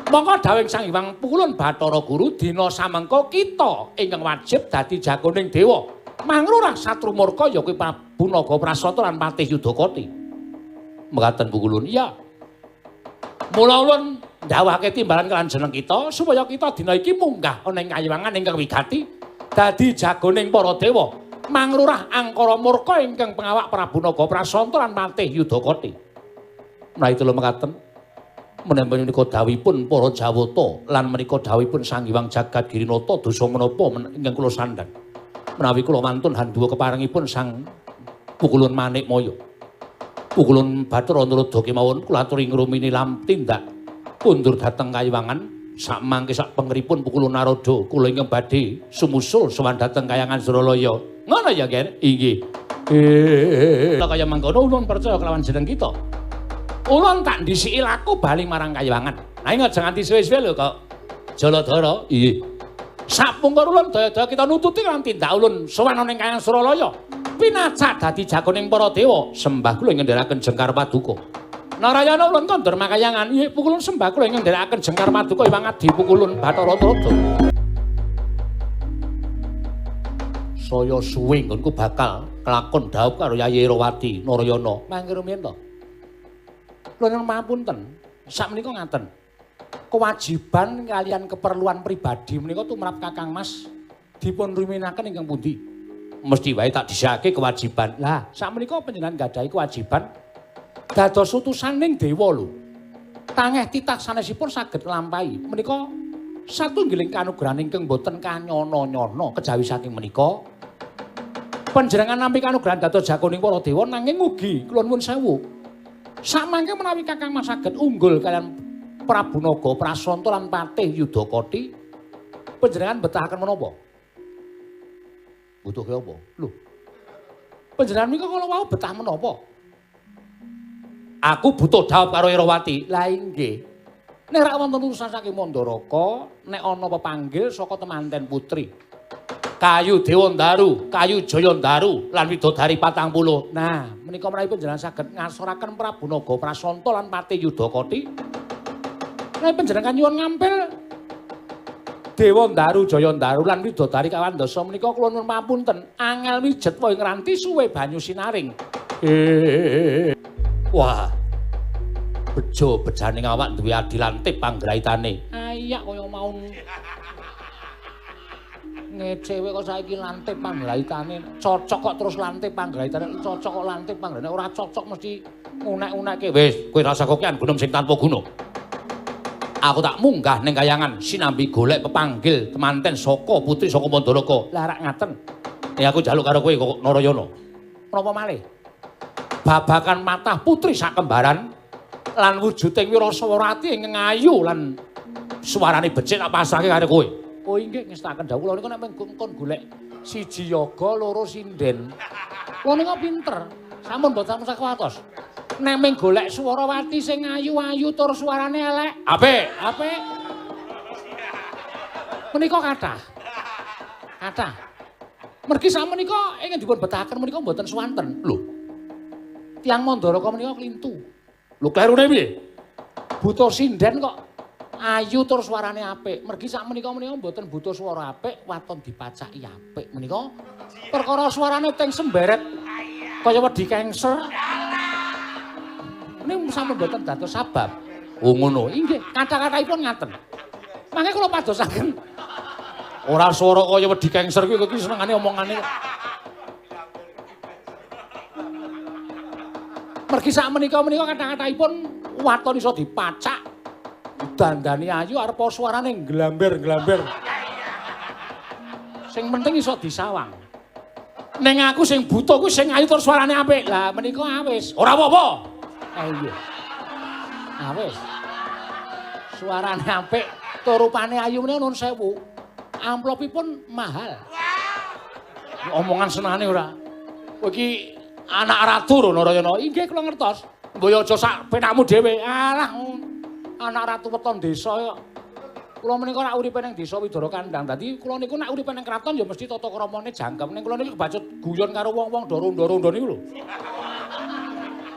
Monggo dawuh Sang Hyang Pukulun Bathara Guru dina samengko kita ingkang wajib dadi jagoning dewa. Mangrurah satru murka ya kuwi Prabu Naga Prasanta lan Patih Yudakati. Mekaten Pukulun. Iya. Mula ulun ndhawuhake timbalan kelan jeneng kita supaya kita dina iki munggah ana ing kayangan ingkang wigati dadi jagoning para dewa mangrurah angkara murka ingkang pengawak Prabu Naga Prasanta lan Patih Yudakati. Menawi telu mekaten menika dawuhipun para Jawata lan menika dawuhipun Sang Hyang Jagat Girinata dosa menapa ingkang kula sandhang. Menawi kula mantun handhuwa keparengipun Sang Pukulun Manikmaya. Pukulun Bathara Narada kemawon kula aturi ngrumini lam tindak kundur dhateng kayangan samangke sak pengeripun Pukulun Narada kula ingkang badhe sumusul sowan dhateng kayangan Suralaya. Ngono ya, Ger? Inggih. Kaya mangkono ulun percaya kelawan jeneng kita. Ulun tak ndhisiki laku bali marang kayangan. Nanging aja nganti suwe-suwe lho kok. Jaladara. Inggih. Sapungkur ulun daya-daya kita nututi lan tindak ulun sowan ana ing kayangan Suralaya. Pinacak dadi jagoning para dewa, sembah kula ingkang ndherekaken Jengkar Paduka. Narayana ulun kondur makayangan, inggih Pukulun sembah kula ingkang ndherekaken Jengkar Paduka Hyang Adi Pukulun Bathara Narada. Saya suwe nggonku bakal kelakon dhaup karo Yayi Irawati Narayana. Mangke rumiyin to. Kula nyuwun pamunten, sakmenika ngaten. Kewajiban kalian keperluan pribadi menika tumrap Kakang Mas dipun ruminaken ingkang pundi? Mesti wae tak disake kewajiban. Lah, sakmenika panjenengan gadahi kewajiban dados utusaning dewa lho. Tangeh titah sanesipun saged nglampahi. Menika satunggiling kanugrahan ingkang boten kanyana-nyana kejawi saking menika. Panjenengan nampi kanugrahan dados jagoning para dewa nanging mugi kula nuwun sewu. Samangke menawi Kakang Mas saged unggul kalian Prabu Naga Prasanta lan Patih Yudakati, panjenengan betahaken menapa? Butuh ke apa? Lho. Panjenengan menika kala wau betah menapa? Aku butuh dhaup karo Irawati. Lah inggih. Nek ra wonten urusan saking Mandaraka, nek ana pepanggil saka temanten putri. kayu Dewandaru, kayu Jayandaru lan widodari 40. Nah, menika menawi panjenengan saged ngasoraken Prabu Naga Prasanta lan Pati Yudakati. Menawi panjenengan nyuwun ngampil Dewandaru, Jayandaru lan widodari kawandasa menika kula nuwun pamunten. Angel mijet wae ngranti suwe banyu sinaring. Wah. Bejo bejane awak duwe adi lan tip panggraitane. Ayak kaya mau ngecewe kok saiki lantip panggraitane. Cocok kok terus lantip panggraitane. Cocok kok lantip panggraitane. Ora cocok mesti unek-unekke. Wis, kowe rasa kokian gunung sing tanpa guna. Aku tak munggah ning kayangan sinambi golek pepanggil temanten saka putri saka Mandaraka. Lah rak ngaten. Aku njaluk karo kowe kok Narayana. Napa malih? Babakan matah putri sakembaran lan wujuding Wirasawati ingkang ayu lan suarane becik tak pasrahke karo kowe. Oh inggih ngestaken dawuh kula niku nek kon golek siji yoga loro sinden. Kula niku pinter. Sampun mboten sakuwatos. Nek mung golek Swarawati sing ayu-ayu tur suarane elek. Apik. Menika kathah. Mergi samenika ingkang dipun betahaken menika mboten swanten. Lho. Tiyang Mandaraka menika klintu. Lho klerune piye? Buta sinden kok ayu tur suarane apik. Mergi sakmenika mboten buta swara apik, waton dipacaki apik. Menika perkara suarane teng semberet kaya wedi kengser. Ini sampun mboten dados sabab. Oh ngono. Inggih, kata-kataipun ngaten. Mangke kula padosaken. Ora swara kaya wedi kengser kuwi iki senengane omongane. Mergi sakmenika kata-kataipun waton iso dipacak. Dandani ayu arep suarane nglamber-nglamber. Sing penting iso disawang. Ning aku sing buta kuwi sing ayu tur suarane apik. Lah menika awis. Ora apa-apa. Iya. Awis. Suarane apik, tur rupane ayu menika nuwun sewu. Amplopipun mahal. Omongan senane ora. Kowe iki anak ratu lho Narayana. Inggih kula ngertos. Mbaya aja sak penakmu dhewe. Alah anak ratu weton desa kok. Kula menika nek uripe ning desa Widara Kandhang. Dadi kula niku nek uripe ning kraton ya mesti tata kramane jangkep. Ning kula niku kebacut guyon karo wong-wong ronda-ronda niku lho.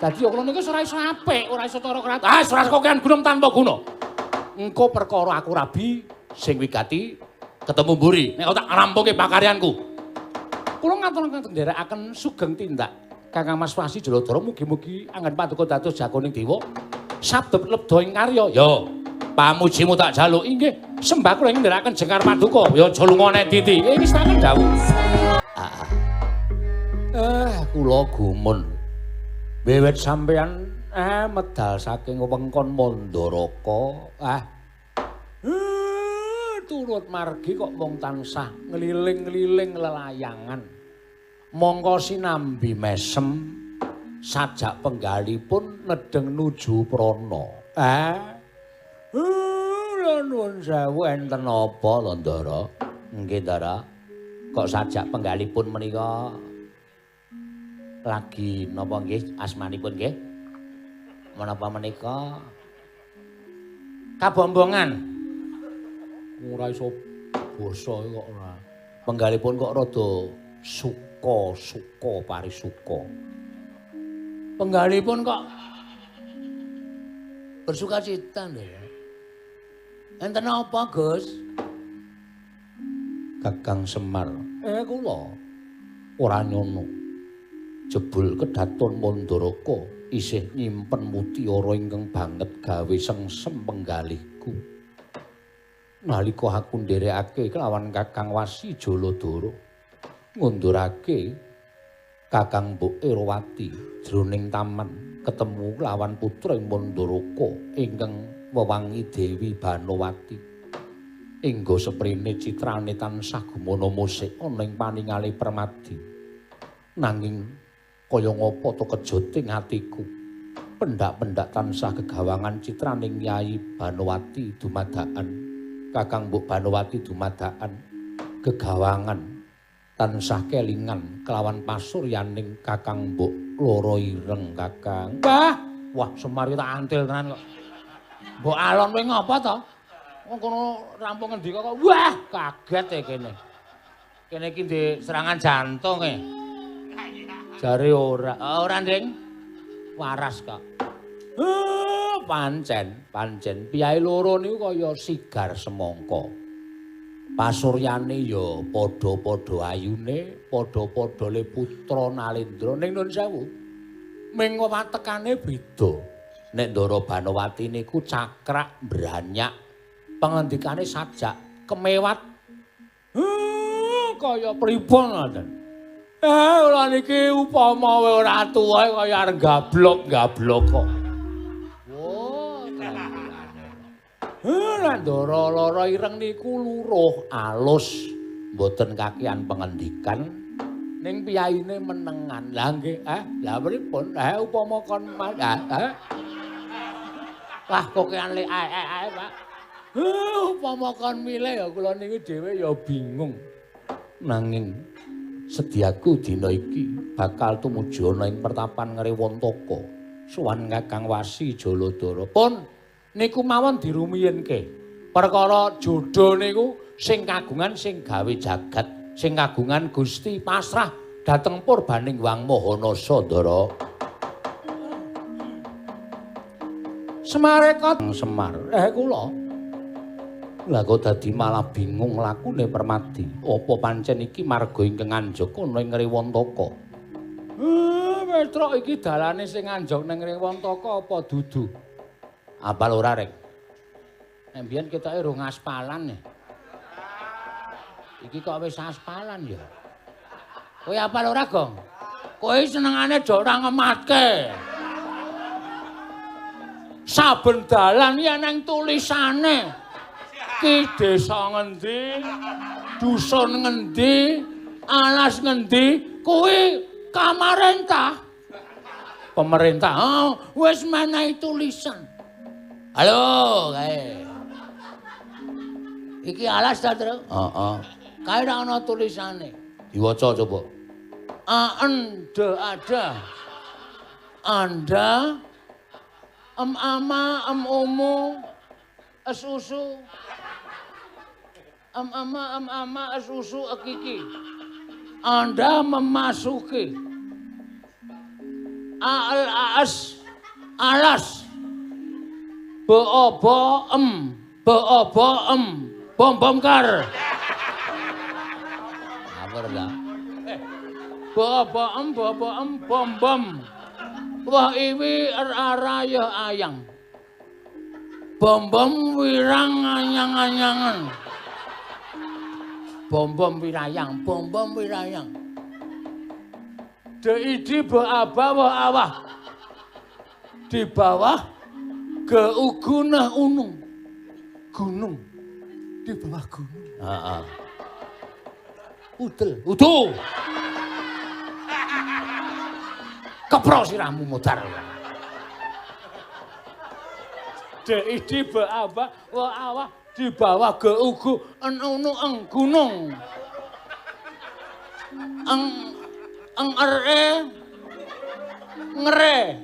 Dadi ya kula niku ora iso apik, ora iso cara kraton. Ah, ora kokean gunung tanpa guna. Engko perkara aku rabi sing wigati ketemu mburi. Nek tak rampungke pakaryanku. Kula ngaturaken nderekaken sugeng tindak. Kakang Mas Wasi Jaladara mugi-mugi anggen paduka dados jagoning dewa. Sabdep lebda ing karya. Ya, pamujimu tak jaluk. Inggih, sembah kula ing nderekaken jengkar paduka. Ya aja lunga nek titi. Wis tak dawuh. Kula gumun. Wiwit sampeyan medal saking wewengkon Mandaraka. Turut margi kok mung tansah ngliling-ngliling lelayangan. Mongko sinambi mesem sajak penggalipun nedeng nuju prana. Nuwun sewu enten apa lho Ndara? Nggih Ndara. Kok sajak penggalipun menika lagi napa nggih asmanipun nggih? Menapa menika kabombongan? Ora iso basa kok ora. Penggalipun kok rada suka parisuka. Penggalipun kok bersukacita lho. Enten apa, Gus? Kakang Semar. Kula ora nyono. Jebul kedaton Mandaraka isih nyimpen mutiara ingkang banget gawe sengsem penggalihku. Nalika aku nderekake kelawan Kakang Wasi Jaladara ngundurake Kakang Mbok Erawati jroning taman ketemu kelawan putra Mandaraka ingkang wewangi Dewi Banowati. Engga seprene citrane tansah gumana musik ana ing paningali Permadi. Nanging kaya ngapa to kejoting atiku. Pendak-pendak tansah kegawangan citraning Nyai Banowati dumadakan. Kakang Mbok Banowati dumadakan gegawangan tansah kelingan kelawan pasuryaning Kakang Mbok Loro Ireng Kakang. Wah, Semar tak antil tenan kok. Mbok Alon kowe ngopo to? Wong kono rampung ngendika kok. Wah, kaget e kene. Kene iki ndek serangan jantung e. Jare ora. Ora, Nding. Waras kok. Pancen piyai loro niku kaya sigar semangka. Pasuryane ya padha-padha ayune, padha-padha le putra Nalendra ning nun sewu. Ming watekane beda. Nek Ndara Banowati niku cakrak branyak, pangendikane sajak kemewat. Kaya pripun ngoten. Ora niki upama ora tuwa kaya arep gablok kok. Ndara lara ireng niku luruh alus, mboten kakehan pengendikan ning piyaine menengan. Lah nggih, lah pripun? Upama kon Wah, kokean lek ae, Pak. Upama kon milih ya kula niku dhewe ya bingung. Nanging sediaku dina iki bakal tumuju ana ing pertapan Ngrewontaka. Suwan Kakang Wasi Jaladara. Pun niku mawon dirumiyenke. Perkara jodho niku sing kagungan sing gawe jagat, sing kagungan Gusti pasrah dhateng purbaning Wang Mahanasa Ndara. Semarekot Semar. Kula. Lah kok dadi malah bingung lakune Permati. Apa pancen iki marga ingkang anjaka ana ing Ngrewontaka? Petruk iki dalane sing anjok ning Ngrewontaka apa dudu? Apal ora, Rek? Nek mbiyen ketoke rung aspalan ya. Iki kok wis aspalan ya. Kowe apal ora, Gong? Kowe senengane jok ora ngematke. Saben dalan ya nang tulisane. Ki desa ngendi, dusun ngendi, alas ngendi, kuwi kamarentah. Pemerintah, wis menehi tulisan. Halo, kae. Iki alas ta, Tru? Heeh. Kae ora ana tulisane. Diwaca coba. Ada. Anda ama umu asusu ama asusu akiki. Anda memasuki alas bom kar. Apa dah? Bom. Wah iwi araya ayang. Bom wirang anyang-anyangan. Bom wirayang. Deidi awah. Di bawah geuguna unung. Gunung. Di bawah gunung. Heeh. Udu. Kepro sirahmu mudar. Deidi awah di bawah geugu unung gunung. Ngre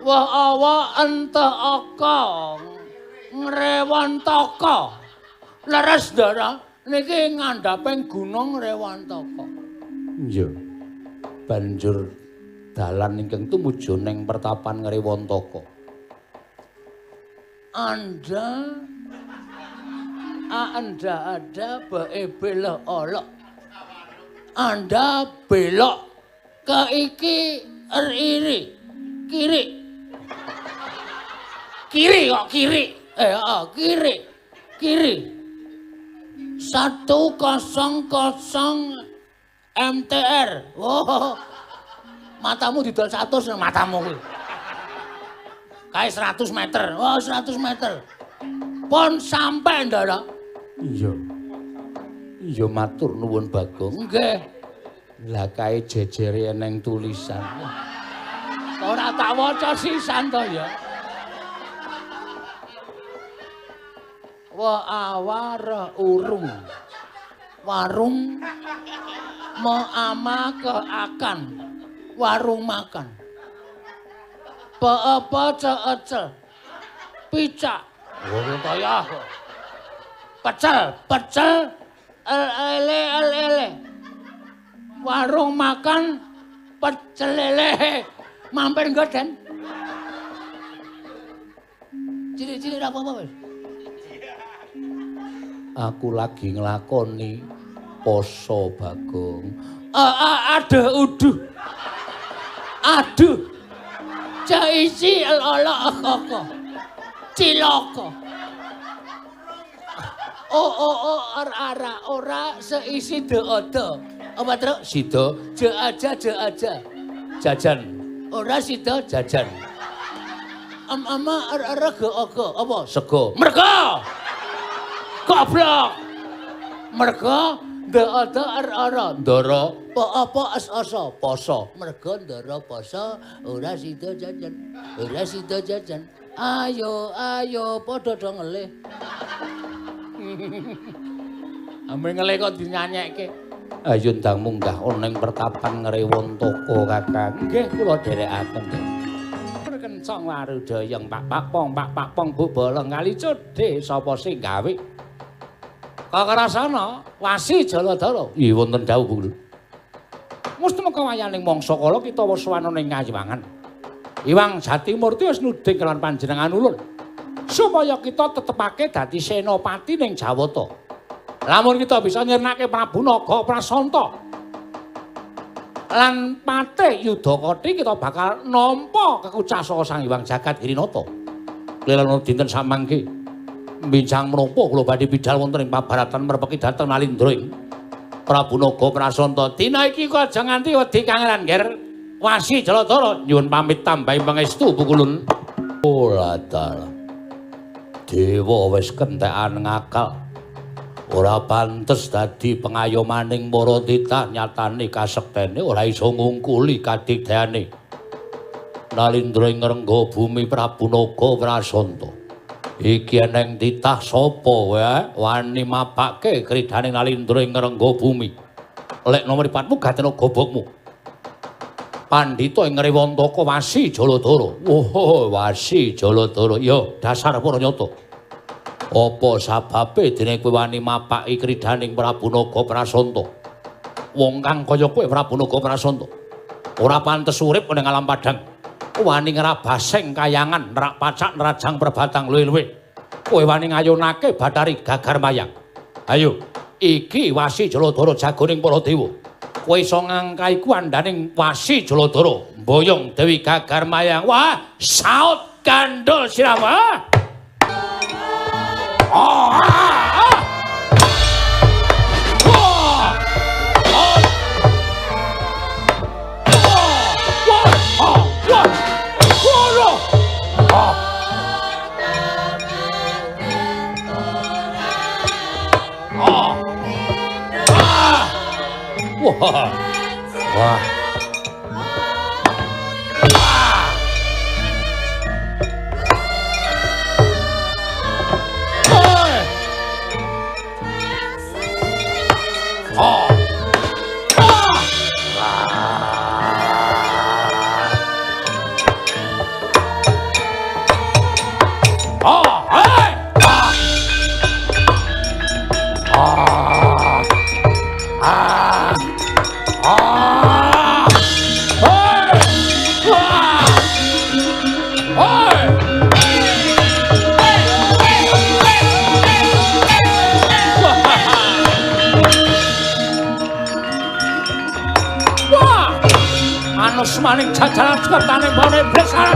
wah awa ente aka Ngrewontaka. Leres Ndara niki ngandhaping gunung Ngrewontaka. Iya. Banjur dalan ingkang tumuju ning pertapan Ngrewontaka. Anda ada belok olok. Anda belok ke iki iri. Kiri kok kiri. Kiri. 100 MTR. Oh. Matamu didol 100 matamu kuwi. Kae 100 meter. Oh, 100 meter. Pon sampai Ndara. Iya matur nuwun Bagong. Nggih. Lah kae jejere neng tulisan. Ora tak waca sisan to ya. Wa awar urung. Warung ama ke akan. Warung makan. Apa cecel. Picak. Oh kaya. Pecel ele. Warung makan pecel lele. Mampir nggoden. Cilik-cilik apa-apa wis. Aku lagi nglakoni poso Bagong. Aduh. Jaisi ala kok. Cilaka. Ora seisi deodo. Apa terus? Sida Je aja. jajan. Ora sida Jajan. Ama rego apa? Sego. Merga. Goblok. Merga deodo ora. Ndara Apa as-asa? poso. Merga ndara poso ora sida jajan. Ayo padha do ngelih. Ambe ngelih kok dinyanyekke. Ayo ndang munggah ana ing pertapan Ngrewontaka Kakang. Nggih kula dherekaken. Perkencong warudayeng Pak Pong Bu Bolong kali codhe sapa sing gawe? Kakarasana Wasi Jaladara. Iya wonten dawuh Bu. Mustemeka wayaning mangsa kala kita wis sowan ning Ngayiwangan. Iwang Jatimurti wis nuding kelawan panjenengan ulun supaya kita tetepake dadi senopati ning Jawata. Lamun kita bisa nyirnake Prabu Naga Prasanta lan Patih Yudakati kita bakal nampa kekucah saka Sang Hyang Jagat Hirinata. Kelelana dinten samangke mbincang menapa kula badhe bidhal wonten ing pabaratan merpeki dhateng Nalindra ing Prabu Naga Prasanta. Dina iki kok aja nganti wedi kangelan nger Wasi Jaladara nyuwun pamit tambahi pangestu pukulun. Ora dalah. Dewa wis kentekan ngakal. Ora pantes dadi pengayomaning para titah nyatane kasektene ora iso ngungkuli kadigdayane. Nalindra ing rengga bumi Prabu Naga Prasanta. Iki eneng titah sapa wae wani mapake kridhaning Nalindra ing rengga bumi. Lek nomor 4mu gatena gobokmu. Pandhita ing Ngrewontaka Wasi Jaladara. Oh, Wasi Jaladara. Ya, dasar para nyata. Apa sababe dene kowe wani mapaki kridhaning Prabu Naga Prasanta? Wong kang kaya kowe Prabu Naga Prasanta ora pantes urip ning alam padang. Wani ngrabasing kayangan, nerak pacak nerajang perbatang luwih-luwih. Kowe wani ngayunake Bathari Gagarmayang. Ayo, iki Wasi Jaladara jagoning para dewa. Kowe iso ngangkai kuandaning Wasi Jaladara, mboyong Dewi Gagarmayang. Wah, saut kandhul sirawa. Wah. Maning jajaran seketane bone besar.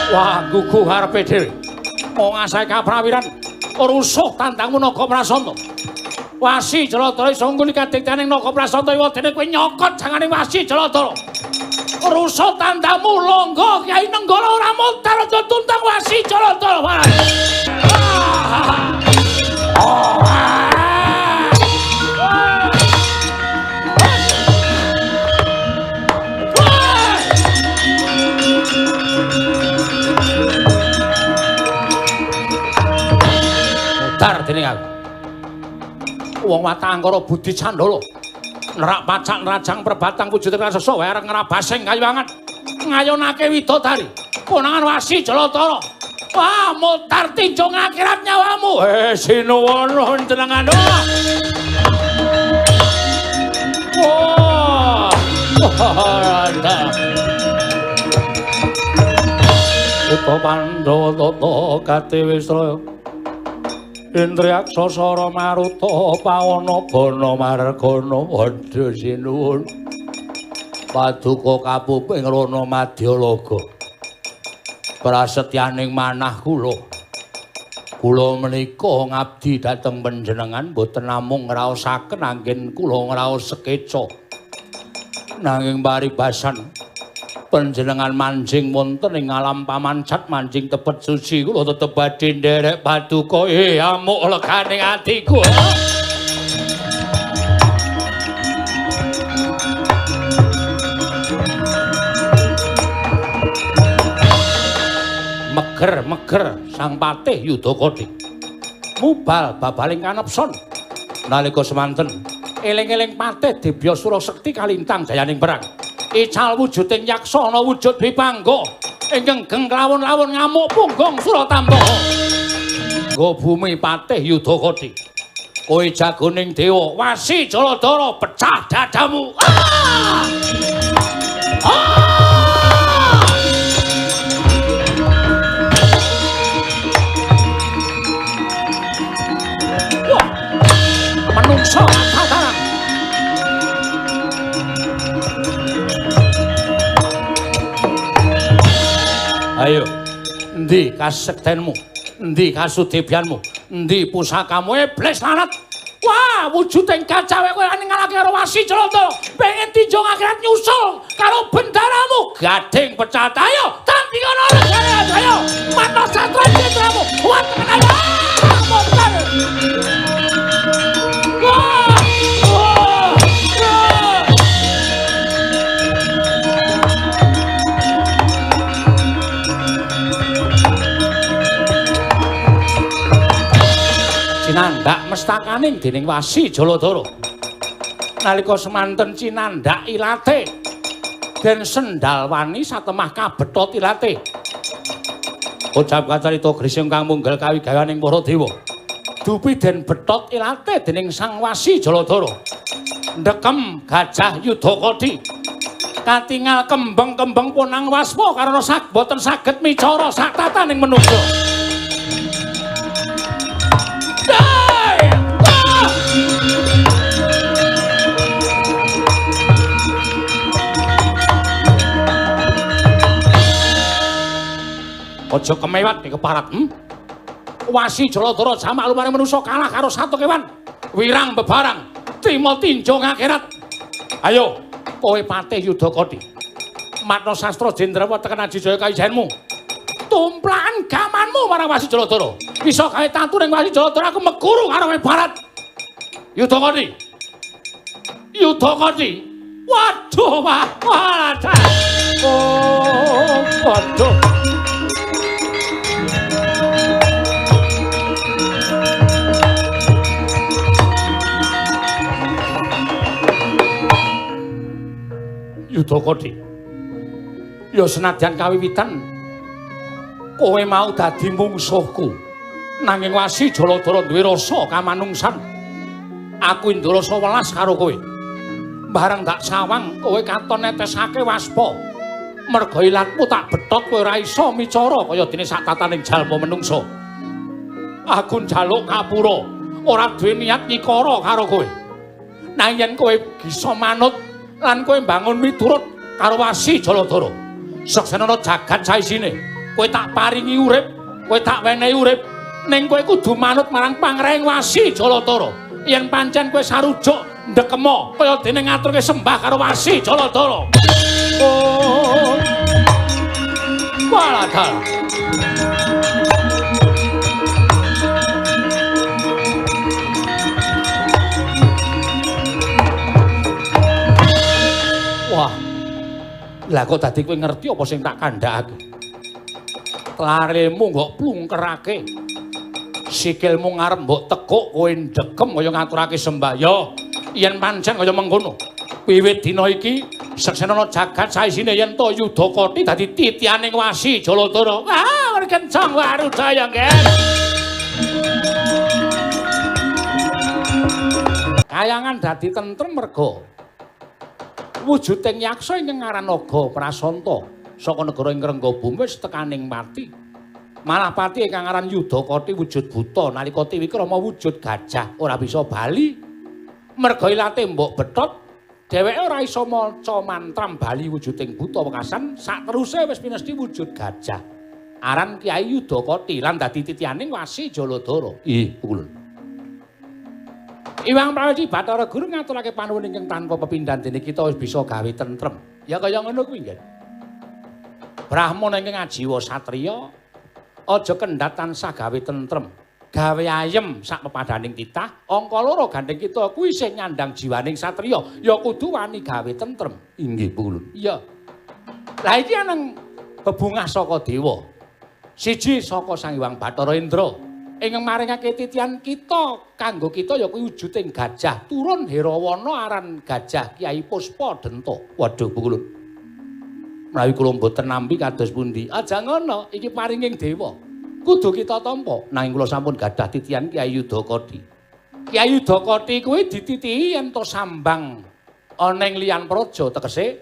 Wah, gugu harepe dhewe. Wong asahe kaprawiran rusuh tandangmu Naga Prasanta. Wasi Jaladara iso ngguni kadigdaning Naga Prasanta iwa dene kowe nyokot jangane Wasi Jaladara. Rusuh tandangmu longgo Kyai Nenggala ora mutar aja tuntang Wasi Jaladara. Dar dening aku. Wong Watangkara Budi Candala nerak pacak nerajang perbatang wujud raksasa wae arep ngrabasing Kayuwangan ngayunake widodari konangan Wasi Jaladara Wah, mutar tinjung akhirat nyawamu. Sinuwun jenengan. Wah. Uta Pandhawa tata kate Wisraya. Indriaksa Sara Maruta Pawana Bana Margana. Aduh sinuwun. Paduka kapuping Rana Madyalaga. Prasetyaning manah kula. Kula menika ngabdi dhateng panjenengan boten namung ngraosaken anggen kula ngraos sekeca. Nanging paribasan panjenengan manjing wonten ing alam pamancat manjing tepet suci kula tetep badhe nderek paduka amuk legane atiku. Meger sang patih Yudakadi mubal babaling kanepson nalika semanten eling-eling patih Dibya Surasekti kalintang dayaning perang ical wujuding yaksa ana wujud bipangga ingkang geng lawon-lawon ngamuk punggung Suratambaha nggo bumi patih Yudakadi kowe jagoning dewa Wasi Jaladara pecah dadamu. Manungsa tataran. Ayo, endi kasektenmu? Endi kasudibyanmu? Endi pusakamu iblis lanat? Wah, wujuding kacawe kowe ngalahke karo Wasi Jaladara. Pengen tinjung akhirat nyusul karo bendaramu. Gading pecah ayo, tanti kono legane ayo. Mata satra jendramu. Kuat tenan ayo. Montar. Cinandak mestakaning dening Wasi Jaladara. Nalika semanten cinandak ilate den Sendalwani satemah kabethot ilate. Ucap kacarita Grising kang munggal kawigayaning para dewa. Dupi den bethot ilate dening Sang Wasi Jaladara. Ndekem Gajah Yudakadi. Katingal kembang-kembang punang waspa karana boten saged micara sak tataning manungsa. Aja kemewat iki keparat. Wasi Jaladara jamak lumane manusa kalah karo satu kewan. Wirang bebarang, trima tinjung akhirat. Ayo, kowe patih Yudakadi. Matna sastra Jendrawa tekan Ajijaya kawijayanmu. Tumplakan gamanmu marang Wasi Jaladara. Bisa gawe tatu ning Wasi Jaladara aku meguru karo kowe barat. Yudakadi. Yudakadi. Waduh, waduh. Oh, waduh. Yudakadi. Ya senadyan kawiwitan kowe mau dadi mungsuhku. Nanging Wasi Jaladara duwe rasa kamanungsan. Aku Indrasa welas karo kowe. Bareng dak sawang kowe katon netesake waspa. Merga ilatmu tak bethot kowe ora isa micara kaya dene sak tataning jalma menungsa. Aku njaluk ngapura, ora duwe niat nyikara karo kowe. Nanging yen kowe bisa manut lan kowe mbangun miturut karo Wasi Jaladara. Seksenana jagat saisine, kowe tak paringi urip, kowe tak wenehi urip, ning kowe kudu manut marang pangreng Wasi Jaladara. Yen pancen kowe sarujuk ndekema kaya dene ngaturke sembah karo Wasi Jaladara. Oh. Waladal. Wah. Lah kok dadi kowe ngerti apa sing tak kandhakake? Laremu mbok plungkerake. Sikilmu ngarep mbok tekuk kowe ndekem kaya ngaturake sembah. Yo, yen pancen kaya mengkono. Wiwit dina iki seksenana jagat saisine yen to Yudakati dadi titianing wasi Jaladara. Wah, kencang Warudaya, nggih. Kayangan dadi tentrem merga wujuding yaksa ingkang ngaran Naga Prasanta saka negara ing Renggabumi wis tekaning mati. Malah pati ingkang ngaran Yudakati wujud buta nalika Triwikrama wujud gajah ora bisa bali. Merga ilate mbok Betot dheweke ora iso maca mantram bali wujuding buta wekasan sakteruse wis pinesti wujud gajah. Aran Kyai Yudakati lan dadi titianing wasi Jaladara. Ih, Ulun. Iwang Prayogi Bathara Guru ngaturake panuwun ingkang tanpa pepindhan dene kita wis bisa gawe tentrem. Ya kaya ngono kuwi nggih. Brahmana ingkang ajiwa satriya aja kendhat tansah gawe tentrem. Gawe ayem sak pepadaning titah, angka loro gandeng kita kuwi sing nyandang jiwaning satriya, ya kudu wani gawe tentrem. Inggih, Pulun. Iya. Lah iki anang bebungah saka dewa. Siji saka Sang Hyang Bathara Indra ingkang maringake titian kita kanggo kita ya kuwi wujuding gajah. Turun Herawana aran gajah Kyai Puspadenta. Waduh, Pulun. Menawi kula mboten nampi kados pundi? Aja ngono, iki paringing dewa. Kudu kita tampa. Nanging kula sampun gadah titian Kyai Yudakati. Kyai Yudakati kuwi dititihi yen to sambang ana ing liyan praja, tegese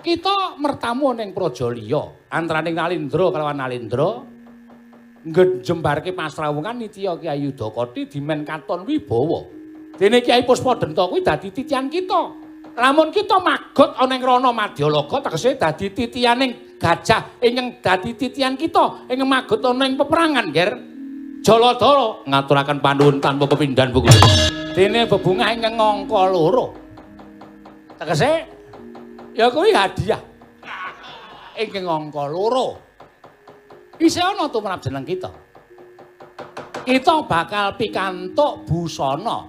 kita mertamu ning praja liya antaraning Nalindra kalawan Nalindra njembarke pasrawungan nitya Kyai Yudakati dimen katon wibawa. Dene Kyai Puspadenta kuwi dadi titian kita. Lamun kita magot ana ing rana Madyalaga tegese dadi titianing gajah ingkang dadi titian kita ingkang magot ana ing peperangan, Nger. Jaladara ngaturaken panuwun tanpa pepindhan buku. Dene bebungah ingkang angka loro. Tegese ya kuwi hadiah ingkang angka loro. Isih ana tumrap jeneng kita. Kita bakal pikantuk busana.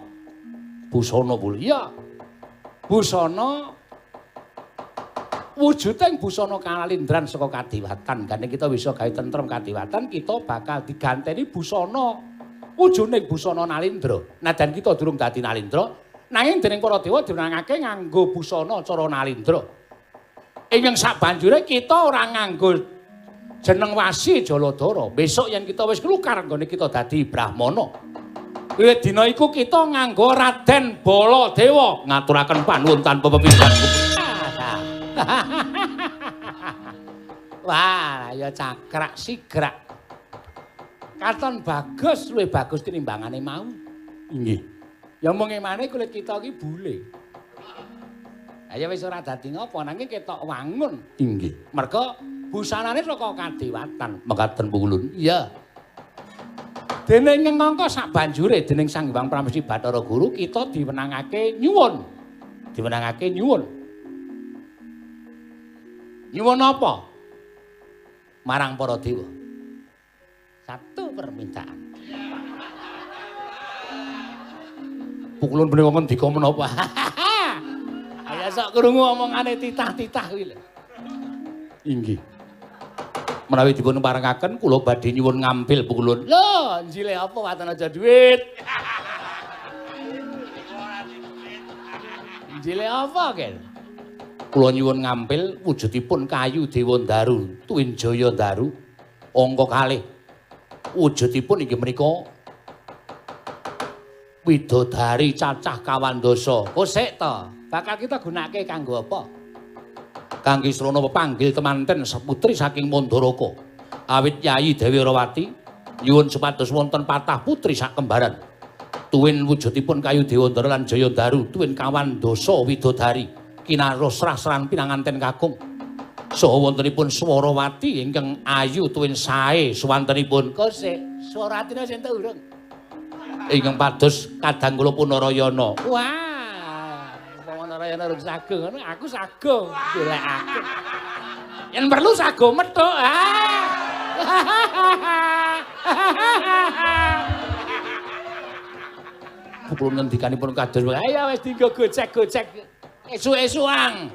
Busana mulia. Busana wujuding busana kalindran saka Kadiwatan. Gane kita bisa gawe tentrem Kadiwatan, kita bakal diganteni busana wujuding busana Nalindra. Najan kita durung dadi Nalindra, nanging dening para dewa diwenangake nganggo busana cara Nalindra. Ingkang sabanjure kita ora nganggo jeneng wasi Jaladara. Besok yen kita wis kelukar nggone kita dadi Brahmana. Wiwit dina iku kita nganggo Raden Baladewa ngaturaken panuwun tanpa pepindhan. Wah, ya cakrak sigrak. Katon bagus, luwih bagus tinimbangane mau. Inggih. Ya mung emane kulit kita iki bule. Ya wis ora dadi ngapa nanging ketok wangun. Inggih. Merga busanane saka Kadiwatan. Mekaten Pulun. Iya. Dene ing angka sak banjure dening Sang Hyang Pramesti Bathara Guru kita diwenangake nyuwun. Diwenangake nyuwun. Nyuwun apa? Marang para dewa. Satu permintaan. Pukulun bener ngendika menapa? Ayo sok krungu omongane titah-titah kuwi lho. Inggih. Menawi dipun parengaken kula badhe nyuwun ngampil Pukulun. Lho, njile apa waten aja dhuwit. Njile apa, Ken? Kula nyuwun ngampil wujudipun kayu Dewa Daru, Tuwin Jaya Daru, angka kalih. Wujudipun inggih menika widodari cacah kawandasa. Kosek to, bakal kita gunakake kanggo apa? Kangge srana pepanggil temanten seputri saking Mandaraka. Awit Yayi Dewi Rawati nyuwun supados wonten patah putri sak kembaran. Tuwin wujudipun kayu Dewa Daru lan Jaya Daru, tuwin kawandasa widodari. Kinaros srasran pinanganten kakung. Saha wontenipun Swarawati ingkang ayu tuwin sae suwantenipun. Kosek, Swarawatine sinten urung? Ingkang pados kadang kula Punarayana. Wah. Narayana urung sago ngono, aku sago golekake. Yen perlu sago methuk. Kula ngendikanipun kados, ayo wis dienggo gocek-gocek. Esuk-esukan.